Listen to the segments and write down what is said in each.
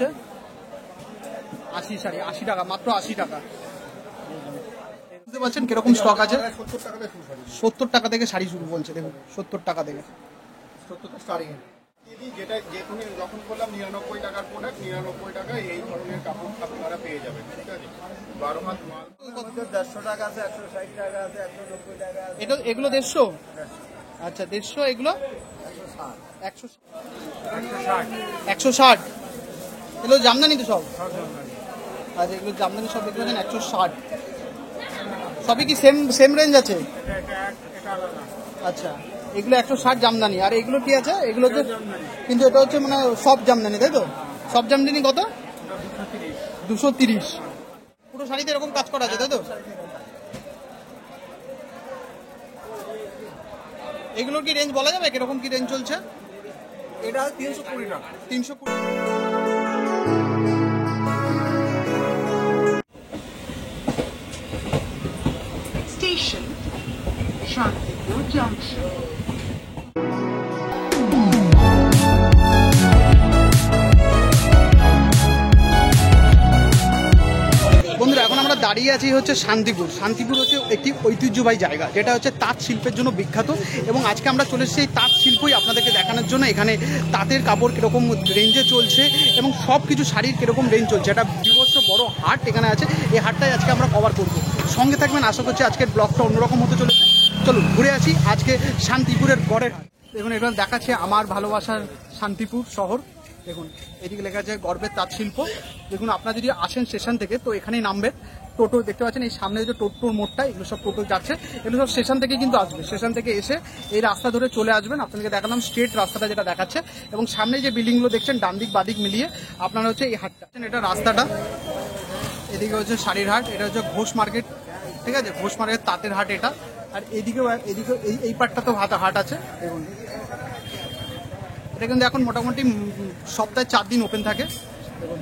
হচ্ছে 80 শাড়ি, 80 টাকা, মাত্র 80 টাকা। বুঝতে পারছেন কিরকম স্টক আছে। 70 টাকা থেকে শাড়ি শুরু বলছে, দেখুন 70 টাকা থেকে 70 স্টার্টিং। যেটা যেখানে যখন বললাম 99 টাকার প্রোডাক্ট, 99 টাকায় এই ধরনের কাপড় আপনারা পেয়ে যাবেন, ঠিক আছে। 12 হাত মাল 150 টাকা আছে, 160 টাকা আছে, 190 টাকা আছে। এটা এগুলো 150? আচ্ছা 150। এগুলো 160। 160 এগুলো জামদানি তো সব? আচ্ছা এগুলো জামদানি সব দেখতে পাচ্ছেন 160। সবই কি সেম রেঞ্জ আছে? আচ্ছা এগুলো 160 জামদানি। আর এগুলো কি আছে? এগুলো হচ্ছে, কিন্তু এটা হচ্ছে মানে সব জামদানি, তাই তো? সব জামদানি কত? 230। পুরো শাড়িতে এরকম কাজ করা আছে, তাই তো? এগুলোর কি রেঞ্জ বলা যাবে, কিরকম কি রেঞ্জ চলছে? এটা 320 টাকা। 320। Station Shantipur Junction. বন্ধুরা এখন আমরা দাঁড়িয়ে আছি হচ্ছে শান্তিপুর। শান্তিপুর হচ্ছে একটি ঐতিহ্যবাহী জায়গা, যেটা হচ্ছে তাঁত শিল্পের জন্য বিখ্যাত। এবং আজকে আমরা চলে এসেছি এই তাঁত শিল্পই আপনাদেরকে দেখানোর জন্য। এখানে তাঁতের কাপড় কীরকম রেঞ্জে চলছে এবং সব কিছু শাড়ির কীরকম রেঞ্জ চলছে। একটা বিভৎস বড় হাট এখানে আছে, এই হাটটাই আজকে আমরা কভার করবো। সঙ্গে থাকবেন, আশা করছি আজকের ব্লগটা অন্যরকম হতে চলেছে। চলুন ঘুরে আসি আজকে শান্তিপুরের গড়ের হাট। দেখুন এটা দেখাচ্ছে আমার ভালোবাসার শান্তিপুর শহর। দেখুন এদিকে লেখা আছে গর্বের তাঁত শিল্প। দেখুন আপনারা যদি আসেন স্টেশন থেকে তো এখানেই নামবেন। টোটো দেখতে পাচ্ছেন এই সামনে যে টোটোর মোড়টা, এগুলো সব টোটো যাচ্ছে, এগুলো সব স্টেশন থেকে কিন্তু আসবে। স্টেশন থেকে এসে এই রাস্তা ধরে চলে আসবেন। আপনাদেরকে দেখালাম স্ট্রেট রাস্তাটা যেটা দেখাচ্ছে, এবং সামনে যে বিল্ডিংগুলো দেখছেন ডান দিক বাদিক মিলিয়ে আপনারা হচ্ছে এই হাটটা, এটা রাস্তাটা। এদিকে হচ্ছে শাড়ির হাট, এটা হচ্ছে ঘোষ মার্কেট, ঠিক আছে, ঘোষ মার্কেট তাঁতের হাট এটা। আর এদিকেও এই পাটটা তো হাট আছে। দেখুন এটা কিন্তু এখন মোটামুটি সপ্তাহে 4 দিন ওপেন থাকে। দেখুন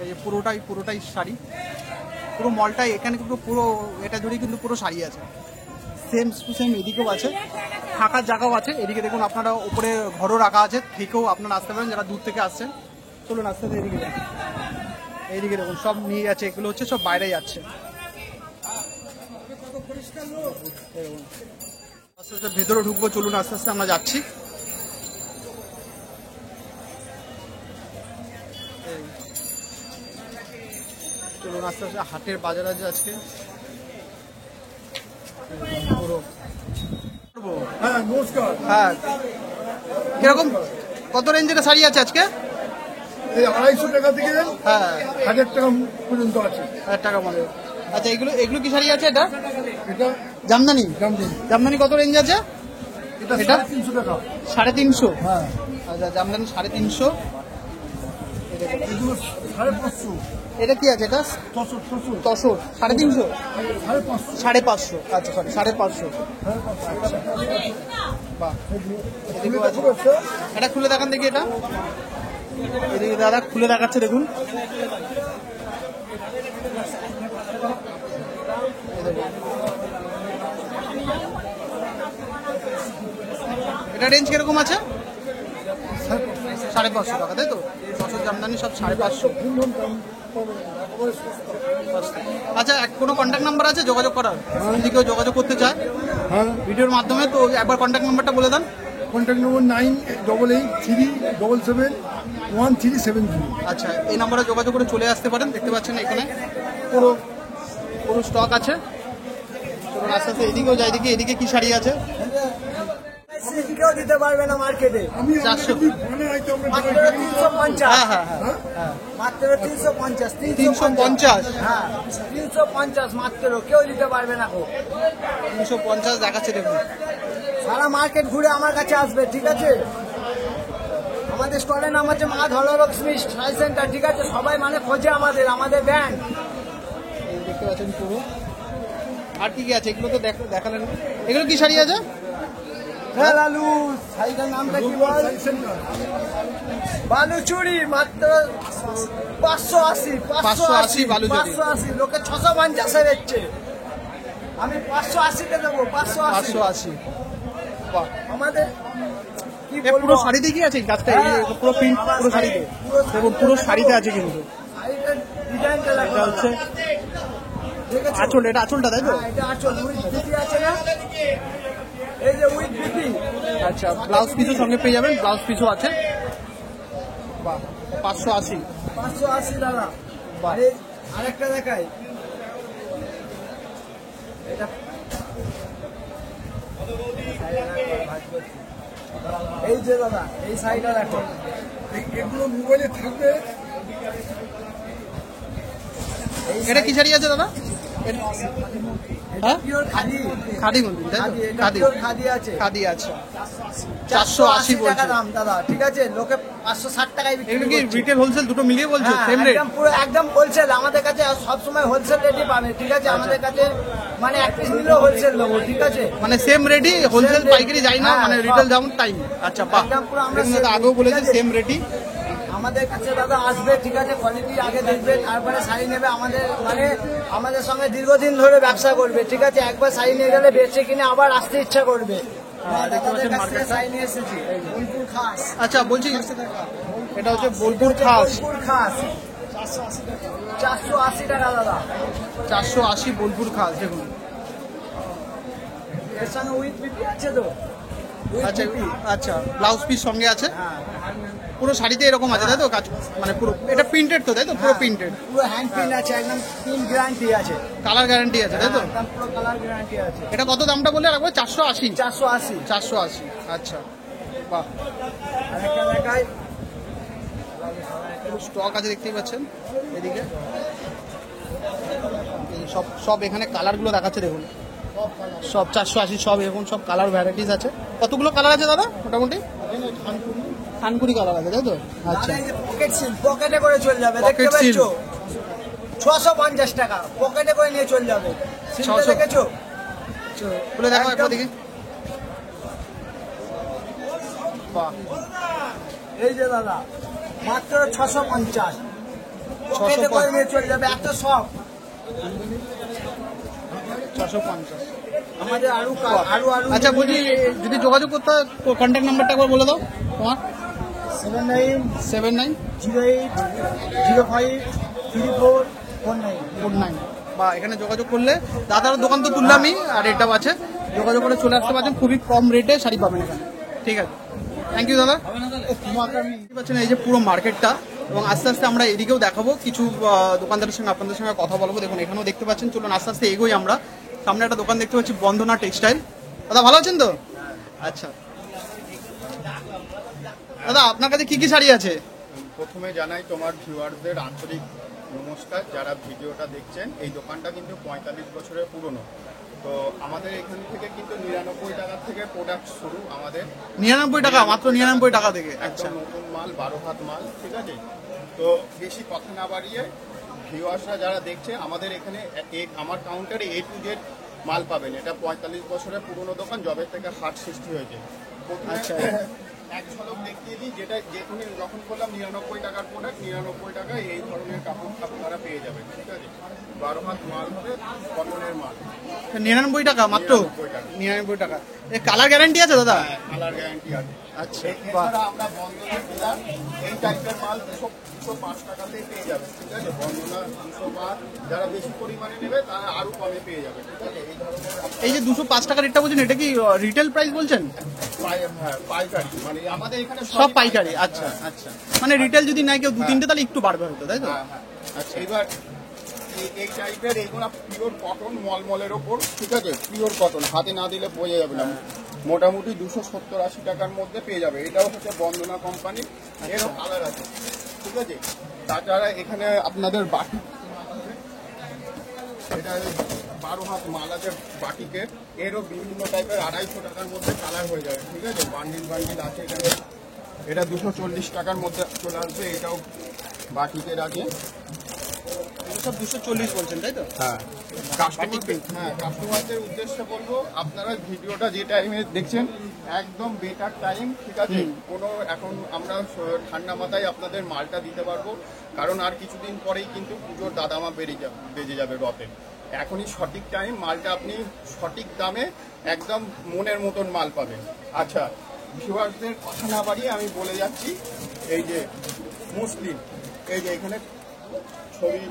এই যে পুরোটাই শাড়ি, পুরো মলটাই এখানে কিন্তু পুরো এটা জুড়ে কিন্তু পুরো শাড়ি আছে। সেম টু সেম এদিকেও আছে, থাকার জায়গাও আছে। এদিকে দেখুন আপনারা উপরে ঘরও রাখা আছে, থেকেও আপনারা আসতে পারেন যারা দূর থেকে আসছেন। চলুন আস্তে আস্তে এইদিকে দেখুন সব নিয়ে যাচ্ছে, এগুলো হচ্ছে সব বাইরে যাচ্ছে। আস্তে আস্তে ভেতরে ঢুকবো, চলুন আস্তে আস্তে আমরা যাচ্ছি। চলুন আস্তে আস্তে হাটের বাজার আছে আজকে। হ্যাঁ কিরকম কত রেঞ্জের শাড়ি আছে আজকে? এই 250 টাকা থেকে হ্যাঁ 1000 টাকা পর্যন্ত আছে। 1000 টাকা মানে। আচ্ছা এগুলো কি শাড়ি আছে? এটা জামদানি। জামদানি কত রেঞ্জ আছে? এটা 350 টাকা। 350? হ্যাঁ। আচ্ছা জামদানি 350। এগুলো 550। এটা কি আছে? এটা তসর 350? 550। আচ্ছা সরি 550। বাহ এটা খুলে দেখান দেখি। এটা এদিকে দাদা খুলে দেখাচ্ছে, দেখুন এটা রেঞ্জ কিরকম আছে? 550 টাকা, তাই তো? তসর জামদানি সব 550। আচ্ছা কোনো কন্ট্যাক্ট নাম্বার আছে যোগাযোগ করার, যদি কেউ যোগাযোগ করতে চায় ভিডিওর মাধ্যমে, তো একবার কন্ট্যাক্ট নাম্বারটা বলে দেন। Contact number 9883771373। আচ্ছা এই নম্বরে যোগাযোগ করে চলে আসতে পারেন। দেখতে পাচ্ছেন এখানে পুরো স্টক আছে। চলুন আস্তে আস্তে এদিকেও যাই, এদিকে কি শাড়ি আছে? কেউ দিতে পারবে না মার্কেটে। 400। মাত্র 350। হ্যাঁ মাত্র 350। 350? হ্যাঁ 350 মাত্র, কেউ দিতে পারবে না। 350 দেখাচ্ছে, দেখুন সারা মার্কেট ঘুরে আমার কাছে আসবে, ঠিক আছে? আমাদের স্টলের নাম হচ্ছে মা ধনলক্ষ্মী শাড়ি সেন্টার, ঠিক আছে? সবাই মানে খোঁজে আমাদের ব্যান্ড। দেখতে পাচ্ছেন পুরো। আর কি কি আছে? এগুলো তো দেখালেন। এগুলো কি শাড়ি আছে? হ্যাঁ লালু শাড়িটার নামটা কি বল? বালুচুরি মাত্র 580। 580 বালুচুরি। 580 লোকে 650 বেচছে, আমি 580 তে দেবো। 580। বাহ আমাদের কি এ বলবো? পুরো শাড়িতে কি আছে এই কাজটা? এই যে পুরো প্রিন্ট পুরো শাড়িতে, দেখুন পুরো শাড়িতে আছে কিন্তু। শাড়িটার ডিজাইনটা দেখো এটা হচ্ছে দেখেছো? আঁচল, এটা আঁচলটা তাই তো? হ্যাঁ, এটা আঁচল উইথ বিটি আছে না, এই যে উইথ বিটি। আচ্ছা, ব্লাউজ পিসও সঙ্গে পেয়ে যাবেন, ব্লাউজ পিসও আছে। বাহ, 580। 580 দাদা। বাহ। আরে আরেকটা দেখাই, এটা এই যে দাদা এই শাড়িটা দেখো, এগুলো মোবাইলে থাকবে। এটা কি শাড়ি আছে দাদা? হ্যাঁ, পিওর খাদি, খাদি মন্দির তাই তো? খাদি, এটা খাদি, পিওর খাদি আছে। খাদি আছে। 480 480 টাকা বলছে। দাম দাদা, ঠিক আছে? লোকে 560 টাকায় বিক্রি এগুলো কি করছে। রিটেল হোলসেল দুটো মিলিয়ে বলছো? হ্যাঁ, সেম রেট? একদম পুরো একদম হোলসেল। আমাদের কাছে সবসময় হোলসেল রেটই পাবে, ঠিক আছে? আমাদের কাছে মানে এক পিস নিলেও হোলসেল দেবো, ঠিক আছে? মানে সেম রেটই, হোলসেল rate। পাইকারি যাই না, হ্যাঁ, মানে সব। রিটেল যেমন টাইম। আচ্ছা, বাহ, একদম পুরো আমরা দেখুন দাদা same আগেও rate, বলেছে ঠিক আছে? সেম রেটই। আমাদের কাছে দাদা আসবে, ঠিক আছে? কোয়ালিটি আগে দেখবে, তারপরে শাড়ি নেবে। আমাদের মানে আমাদের সঙ্গে দীর্ঘদিন ধরে ব্যবসা করবে, ঠিক আছে? একবার শাড়ি নিয়ে গেলে বেঁচে কিনে আবার আসতে ইচ্ছা করবে। হ্যাঁ, দেখতে দাদাদের পাচ্ছেন কাছ থেকে market-টা। শাড়ি নিয়ে এসেছি, বোলপুর খাস। আচ্ছা, বলছি এটা হচ্ছে বোলপুর খাস, বোলপুর খাস 480 টাকা দাদা। 480 বোলপুর খাস। দেখুন, এর সঙ্গে উইথ বিপি আছে তো? With আচ্ছা BP। আচ্ছা, ব্লাউজ পিস সঙ্গে আছে। হ্যাঁ, পুরো শাড়িতে এরকম আছে তাই তো কাজ? মানে পুরো এটা প্রিন্টেড তো তাই তো? পুরো প্রিন্টেড, পুরো হ্যান্ড প্রিন্ট আছে, একদম প্রিন্ট গ্যারান্টি আছে। কালার গ্যারান্টি আছে তাই তো? একদম পুরো কালার গ্যারান্টি আছে। এটা কত দামটা বলে রাখবো? 480। 480। 480, আচ্ছা, বাহ। আরেকটা দেখাই, স্টক আছে দেখতেই পাচ্ছেন এদিকে। এই সব সব এখানে কালারগুলো দেখাচ্ছে দেখুন, সব 480, সব এখন সব কালার ভ্যারাইটিস আছে। কতগুলো কালার আছে দাদা মোটামুটি? থানকুনি কালার আছে তাই তো? আচ্ছা, পকেট সিল, পকেটে করে চলে যাবে, দেখতে Pocket seal। পাচ্ছো? 650 টাকা পকেটে করে নিয়ে চলে যাবে। সিলটা 600 দেখেছো? খুলে দেখো একবার একদম। দেখি। বাহ, এই যে দাদা মাত্র 650, পকেটে 650 করে নিয়ে চলে যাবে, এত সব। 650। আমাদের আরো আরো আরো আচ্ছা, বলছি যদি যোগাযোগ করতে হয় কন্ট্যাক্ট নাম্বারটা একবার বলে দাও তোমার। 79 79 08 05 34 49। 49। বা এখানে যোগাযোগ করলে দাদার দোকান তো তুললামই, আর এটাও আছে, যোগাযোগ করে চলে আসতে পারছেন, খুবই কম রেটে শাড়ি পাবেন এখানে। ঠিক আছে, থ্যাংক ইউ দাদা। দেখতে পাচ্ছেন এই যে পুরো মার্কেটটা, এবং আস্তে আস্তে আমরা এদিকেও দেখাবো কিছু দোকানদারের সঙ্গে আপনাদের সঙ্গে কথা বলবো। দেখুন এখানেও দেখতে পাচ্ছেন, চলুন আস্তে আস্তে এগোই আমরা। সামনে একটা দোকান দেখতে পাচ্ছি, বন্দনা টেক্সটাইল। দাদা ভালো আছেন তো? আচ্ছা দাদা, আপনার কাছে কি কি শাড়ি আছে? প্রথমে জানাই তোমার ভিউয়ারদের আন্তরিক নমস্কার। যারা ভিডিওটা দেখছেন, এই দোকানটা কিন্তু 45 বছরের পুরনো। তো আমাদের এখান থেকে কিন্তু 99 টাকা থেকে প্রোডাক্ট শুরু আমাদের। 99 টাকা, মাত্র 99 টাকা থেকে? আচ্ছা, একদম নতুন মাল, 12 হাত মাল, ঠিক আছে? তো বেশি কথা না বাড়িয়ে ভিউয়ার্সরা যারা দেখছে, আমাদের এখানে আমার কাউন্টারে A to Z মাল পাবেন। এটা 45 বছরের পুরনো দোকান, জবের থেকে হাট সৃষ্টি হয়েছে। প্রথমে আচ্ছা। এক ঝলক দেখিয়ে দিই, যেটা যেখানে যখন বললাম 99 টাকার প্রোডাক্ট, 99 টাকায় এই ধরনের কাপড় আপনারা পেয়ে যাবেন, ঠিক আছে? 12 হাত মাল হবে, কটনের মাল। 99 টাকা মাত্র? 99 টাকা। 99 টাকা। এ কালার গ্যারান্টি আছে দাদা? কালার গ্যারান্টি আছে। আচ্ছা, এছাড়া আমরা বন্ধনে দিলাম এই টাইপের মাল 205 টাকাতেই পেয়ে যাবে, ঠিক আছে? বন্ধনা 205, যারা বেশি পরিমাণে নেবে তারা আরো কমে পেয়ে যাবে, ঠিক আছে? এই ধরনের এই যে 205 টাকা রেটটা বলছেন, এটা কি রিটেল প্রাইস বলছেন? হ্যাঁ, পাইকারি, মানে আমাদের এখানে সব পাইকারি? আচ্ছা আচ্ছা, মানে রিটেল যদি নাই কেউ 2-3টে তাহলে একটু বাড়বে হয়তো, তাই তো? হ্যাঁ, হ্যাঁ। আচ্ছা, এবার এই টাইপের এইগুলো পিওর কটন, মলমলের ওপর, ঠিক আছে? পিওর কটন, হাতে না দিলে বোঝা যাবে না। মোটামুটি 270-80 টাকার মধ্যে পেয়ে যাবে। এটাও হচ্ছে বন্দনা কোম্পানি, এরও কালার আছে, ঠিক আছে? তাছাড়া এখানে আপনাদের বাটি, এটা 12 হাত মাল আছে বাটিকের, এরও বিভিন্ন টাইপের 250 টাকার মধ্যে কালার হয়ে যাবে, ঠিক আছে? বান্ডিল বান্ডিল আছে এখানে। এটা 240 টাকার মধ্যে চলে আসবে, এটাও বাটিকের আছে। সব 240 বলছেন তাই তো? হ্যাঁ, কাস্টমারদের উদ্দেশ্যে বলবো, আপনারা ভিডিওটা যে টাইমে দেখছেন একদম বেটার টাইম, ঠিক আছে? কোনো এখন আমরা ঠান্ডা মাথায় আপনাদের মালটা দিতে পারবো, কারণ আর কিছুদিন পরেই কিন্তু পুজোর দাদামা বেজে যাবে রথে। এখনই সঠিক টাইম, মালটা আপনি সঠিক দামে একদম মনের মতন মাল পাবেন। আচ্ছা, ভিউয়ার্সদের কথা না বাড়িয়ে আমি বলে যাচ্ছি, এই যে মুসলিম, এই যে এখানে ছবি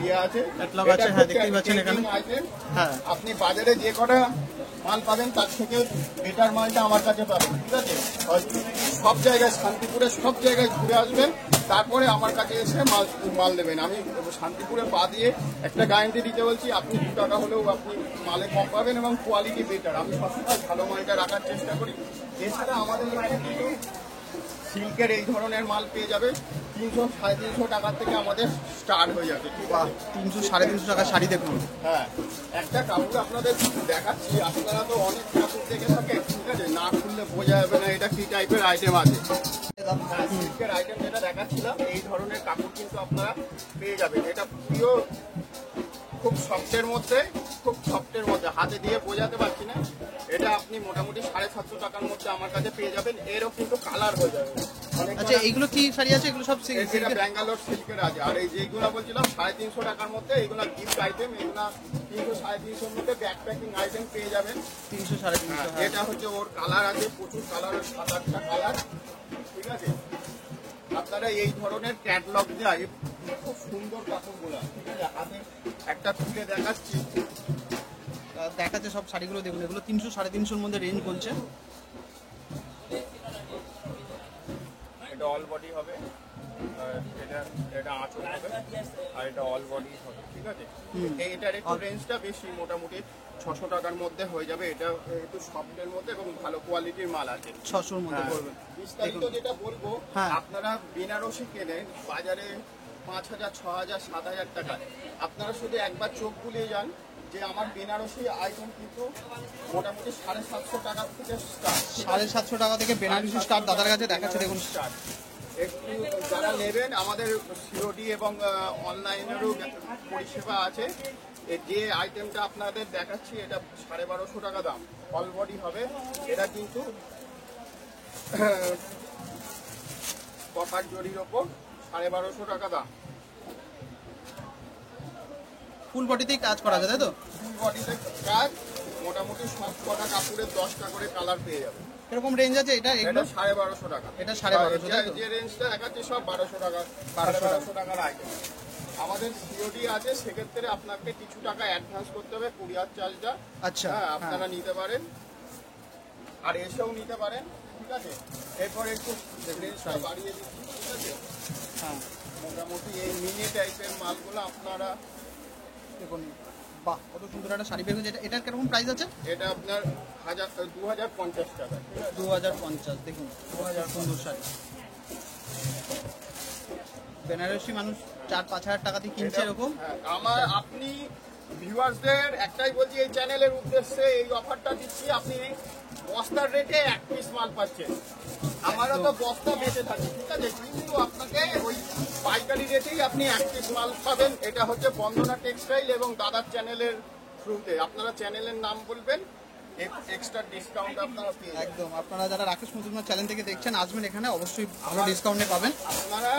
ইয়ে আছে, Catalog আছে, হ্যাঁ, দেখতেই পাচ্ছেন এখানে। item। হ্যাঁ। আপনি বাজারে যে কটা মাল পাবেন তার থেকে বেটার মালটা আমার কাছে পাবেন, ঠিক আছে? সব জায়গায়, শান্তিপুরে সব জায়গায় ঘুরে আসবেন, তারপরে আমার কাছে এসে মাল নেবেন। আমি শান্তিপুরে পা দিয়ে একটা গ্যারান্টি দিতে বলছি, আপনি 2 টাকা হলেও আপনি মালে কম পাবেন এবং কোয়ালিটি বেটার। আমি সবসময় ভালো মালটা রাখার চেষ্টা করি। এছাড়া আমাদের এখানে কিন্তু সিল্কের এই ধরনের মাল পেয়ে যাবে 300-350 টাকার থেকে আমাদের স্টার্ট হয়ে যাবে, ঠিক বাহ, আছে? 300-350 টাকা শাড়ি দেখুন। হ্যাঁ, একটা কাপড় আপনাদের দেখাচ্ছি, আপনারা তো অনেক কাপড় দেখে থাকেন, ঠিক আছে? না খুললে বোঝা যাবে না এটা কি টাইপের আইটেম আছে। সিল্কের আইটেম যেটা দেখাচ্ছিলাম, এই ধরনের কাপড় কিন্তু আপনারা পেয়ে যাবেন। এটা প্রিয়, খুব সফটের মধ্যে, খুব সফটের মধ্যে, হাতে দিয়ে বোঝাতে পারছি না। এটা আপনি মোটামুটি 750 টাকার মধ্যে আমার কাছে পেয়ে যাবেন। এরও কিন্তু কালার হয়ে যাবে। আচ্ছা, এইগুলো কি শাড়ি আছে? এগুলো সব এটা ব্যাঙ্গালোর সিল্কের আছে। আর এই যেগুলো বলছিলাম 350 টাকার মধ্যে, এগুলো গিফট আইটেম, এগুলো 300-350 মধ্যে ব্যাকপ্যাকিং আইটেম পেয়ে যাবেন। 300-350। এটা হচ্ছে ওর কালার আছে, প্রচুর কালার, 7-8টা কালার, ঠিক আছে? আপনারা এই ধরনের ক্যাটলগ যায়, খুব সুন্দর কাপড়গুলো, ঠিক আছে? হাতে একটা খুলে দেখাচ্ছি, দেখাচ্ছে সব শাড়িগুলো দেখুন, এগুলো 300-350 মধ্যে রেঞ্জ বলছে। এটা অল বডি হবে, এটা আঁচল হবে, আর এটা অল বডি হবে, ঠিক আছে? এটার একটু রেঞ্জটা বেশি, মোটামুটি 600 টাকার মধ্যে হয়ে যাবে। এটা একটু সফটের মধ্যে এবং ভালো কোয়ালিটির মাল আছে। 600-র মধ্যে হ্যাঁ। পড়বে। বিস্তারিত যেটা বলবো, হ্যাঁ। আপনারা বেনারসি কেনেন বাজারে 5000, 6000, 7000 টাকা। আপনারা শুধু একবার চোখ বুলিয়ে যান যে আমার বেনারসি আইটেম কিন্তু মোটামুটি 750 টাকা থেকে স্টার্ট। 750 টাকা থেকে বেনারসি স্টার দাদার কাছে দেখাচ্ছে দেখুন। স্টার্ট। একটু যারা নেবেন, আমাদের সিওডি এবং অনলাইনেরও পরিষেবা আছে। যে আইটেমটা আপনাদের দেখাচ্ছি, এটা 1250 টাকা দাম, অল বডি হবে। এটা কিন্তু কপার জরির ওপর 1250 টাকা দাম। ফুল বডিতেই কাজ করা যায়, তাই তো? ফুল বডিতে কাজ, মোটামুটি সব কটা কাপড়ের 10টা করে কালার পেয়ে যাবে। এরকম রেঞ্জ আছে এটা? এটা এগুলো 1250 টাকা। এটা 1250, তাই তো? যে রেঞ্জটা দেখাচ্ছি সব 1200 টাকা, 1250 টাকার আইটেম। আমাদের সিওডি আছে, সেক্ষেত্রে আপনাকে কিছু টাকা অ্যাডভান্স করতে হবে, কুরিয়ার চার্জটা। আচ্ছা, হ্যাঁ, হ্যাঁ। আপনারা নিতে পারেন আর এসেও নিতে পারেন, ঠিক আছে? এরপর একটু রেঞ্জটা বাড়িয়ে দিচ্ছি, ঠিক আছে? হ্যাঁ, মোটামুটি এই মিনি টাইপের মালগুলো আপনারা দেখুন। বাহ, কত সুন্দর একটা শাড়ি বের হয়েছে। এটার কিরকম প্রাইস আছে? এটা আপনার 2050 টাকা, ঠিক আছে? 2050। দেখুন, 2000 সুন্দর শাড়ি। বেনারসি মানুষ 4-5 হাজার টাকা দিয়ে কিনছে এরকম। হ্যাঁ, আপনি ভিউয়ার্সদের একটাই বলছি, এই চ্যানেলের উদ্দেশ্যে এই অফারটা দিচ্ছি। আপনি বস্তার রেটে 1 পিস মাল পাচ্ছেন। আমারও তো বস্তা বেঁচে থাকে, ঠিক আছে? কিন্তু আপনাকে ওই পাইকারি রেটেই আপনি 1 পিস মাল পাবেন। এটা হচ্ছে বন্দনা টেক্সটাইল এবং দাদার চ্যানেলের থ্রুতে। আপনারা চ্যানেলের নাম বলবেন, এক্সট্রা ডিসকাউন্ট আপনারা পেয়ে যাবেন। একদম, আপনারা যারা রাকেশ মজুমদার চ্যানেল থেকে দেখছেন, আসবেন এখানে, অবশ্যই ভালো ডিসকাউন্টে পাবেন। আপনারা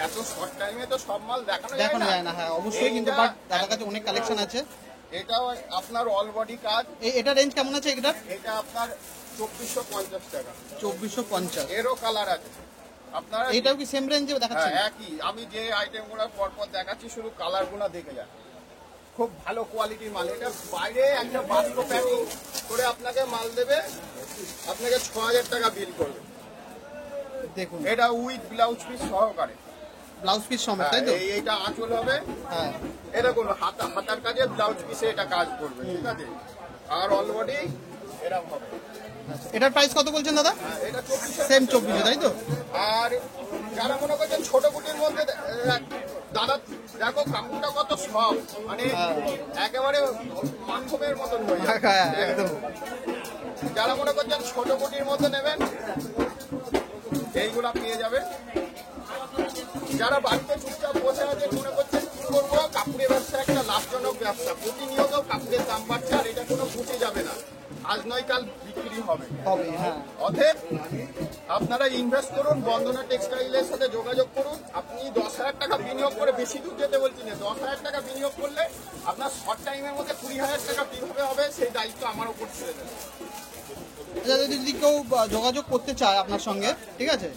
এত শর্ট টাইমে তো সব মাল দেখানো যায় না। হ্যাঁ, অবশ্যই, কিন্তু বাট দাদার কাছে অনেক কালেকশন আছে। এটাও আপনার অল বডি কাজ। এটা রেঞ্জ কেমন আছে এটা? এটা আপনার 2450 টাকা। 2450। এরও কালার আছে আপনারা। এটাও কি সেম রেঞ্জে দেখাচ্ছেন? হ্যাঁ, একই। আমি যে আইটেমগুলো পরপর দেখাচ্ছি, শুধু কালারগুলো দেখে যান। খুব ভালো কোয়ালিটির মাল। এটা বাইরে একটা বাস্কো প্যাকিং করে আপনাকে মাল দেবে, আপনাকে 6000 টাকা বিল করবে। দেখুন, এটা উইথ ব্লাউজ পিস সহকারে, ব্লাউজ পিস সমেত, তাই তো? এইটা আঁচল হবে। হ্যাঁ, এটা কোনো হাতার কাজে ব্লাউজ পিসে এটা কাজ করবে, ঠিক আছে? আর অলরেডি এরকম হবে। এটার প্রাইস কত বলছেন দাদা? এটা 2400, সেম 2400, তাই তো? আর যারা মনে করছেন ছোট কুটির মধ্যে, দাদা দেখো কাপড়টা কত সফট, মানে একেবারে মাখনের মতন হয়ে যায়। হ্যাঁ, একদম। যারা মনে করছেন ছোট কুটির মধ্যে নেবেন, এইগুলা পেয়ে যাবেন। যারা বাড়িতে চুপচাপ বসে আছে, মনে করছেন কি করবো, কাপড়ের ব্যবসা একটা লাভজনক ব্যবসা, প্রতিনিয়ত কাপড়ের দাম বাড়ছে, আর এটা কোনো ফুটে যাবে না, আজ নয় কাল বিক্রি হবে। হ্যাঁ, অতএব আপনারা ইনভেস্ট করুন, বন্দনা টেক্সটাইলের সাথে যোগাযোগ করুন। আপনি 10,000 টাকা বিনিয়োগ করে, বেশি দূর যেতে বলছি না, 10,000 টাকা বিনিয়োগ করলে আপনার শর্ট টাইমের মধ্যে 20,000 টাকা কিভাবে হবে সেই দায়িত্ব আমার উপর ছেড়ে দেবে। আচ্ছা যদি কেউ যোগাযোগ করতে চায় আপনার সঙ্গে, ঠিক আছে,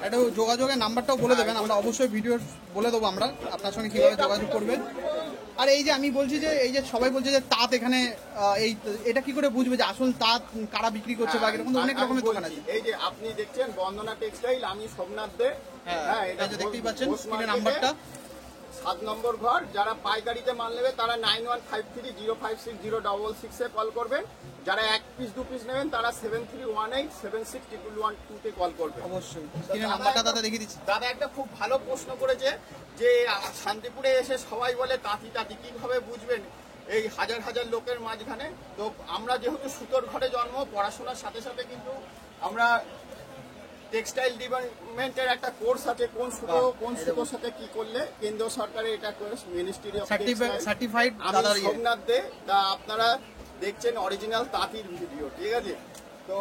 একটা যোগাযোগের নাম্বারটাও বলে দেবেন, আমরা অবশ্যই ভিডিও বলে দেবো আমরা আপনার সঙ্গে কীভাবে যোগাযোগ করবেন। আর এই যে আমি বলছি যে এই যে সবাই বলছে যে তাঁত এখানে এটা কি করে বুঝবে যে আসল তাঁত কারা বিক্রি করছে বা এরকম অনেক রকমের দোকান আছে। এই যে আপনি দেখছেন বন্দনা টেক্সটাইল, আমি সোমনাথ দে। হ্যাঁ, এটা যে দেখতেই পাচ্ছেন স্ক্রিনের নাম্বারটা, 7 নম্বর ঘর। যারা পাইকারিতে মাল নেবে তারা 9153056066 কল করবেন। যারা 1 পিস 2 পিস নেবেন তারা 7318761112 তে কল করবেন। অবশ্যই স্ক্রিনের নাম্বারটা দাদা দেখিয়ে দিচ্ছি। দাদা একটা খুব ভালো প্রশ্ন করেছে যে শান্তিপুরে এসে সবাই বলে তাঁতি তাঁতি, কিভাবে বুঝবেন এই হাজার হাজার লোকের মাঝখানে? তো আমরা যেহেতু সুতোর ঘরে জন্ম, পড়াশোনার সাথে সাথে কিন্তু আমরা টেক্সটাইল ডিপার্টমেন্টের একটা কোর্স আছে, কোন সুতোর সাথে কি করলে, কেন্দ্র সরকারের এটা কোর্স, মিনিস্ট্রি অফ সার্টিফাইড আমি সোমনাথ দে। তা আপনারা দেখছেন অরিজিনাল তাঁতির ভিডিও, ঠিক আছে? তো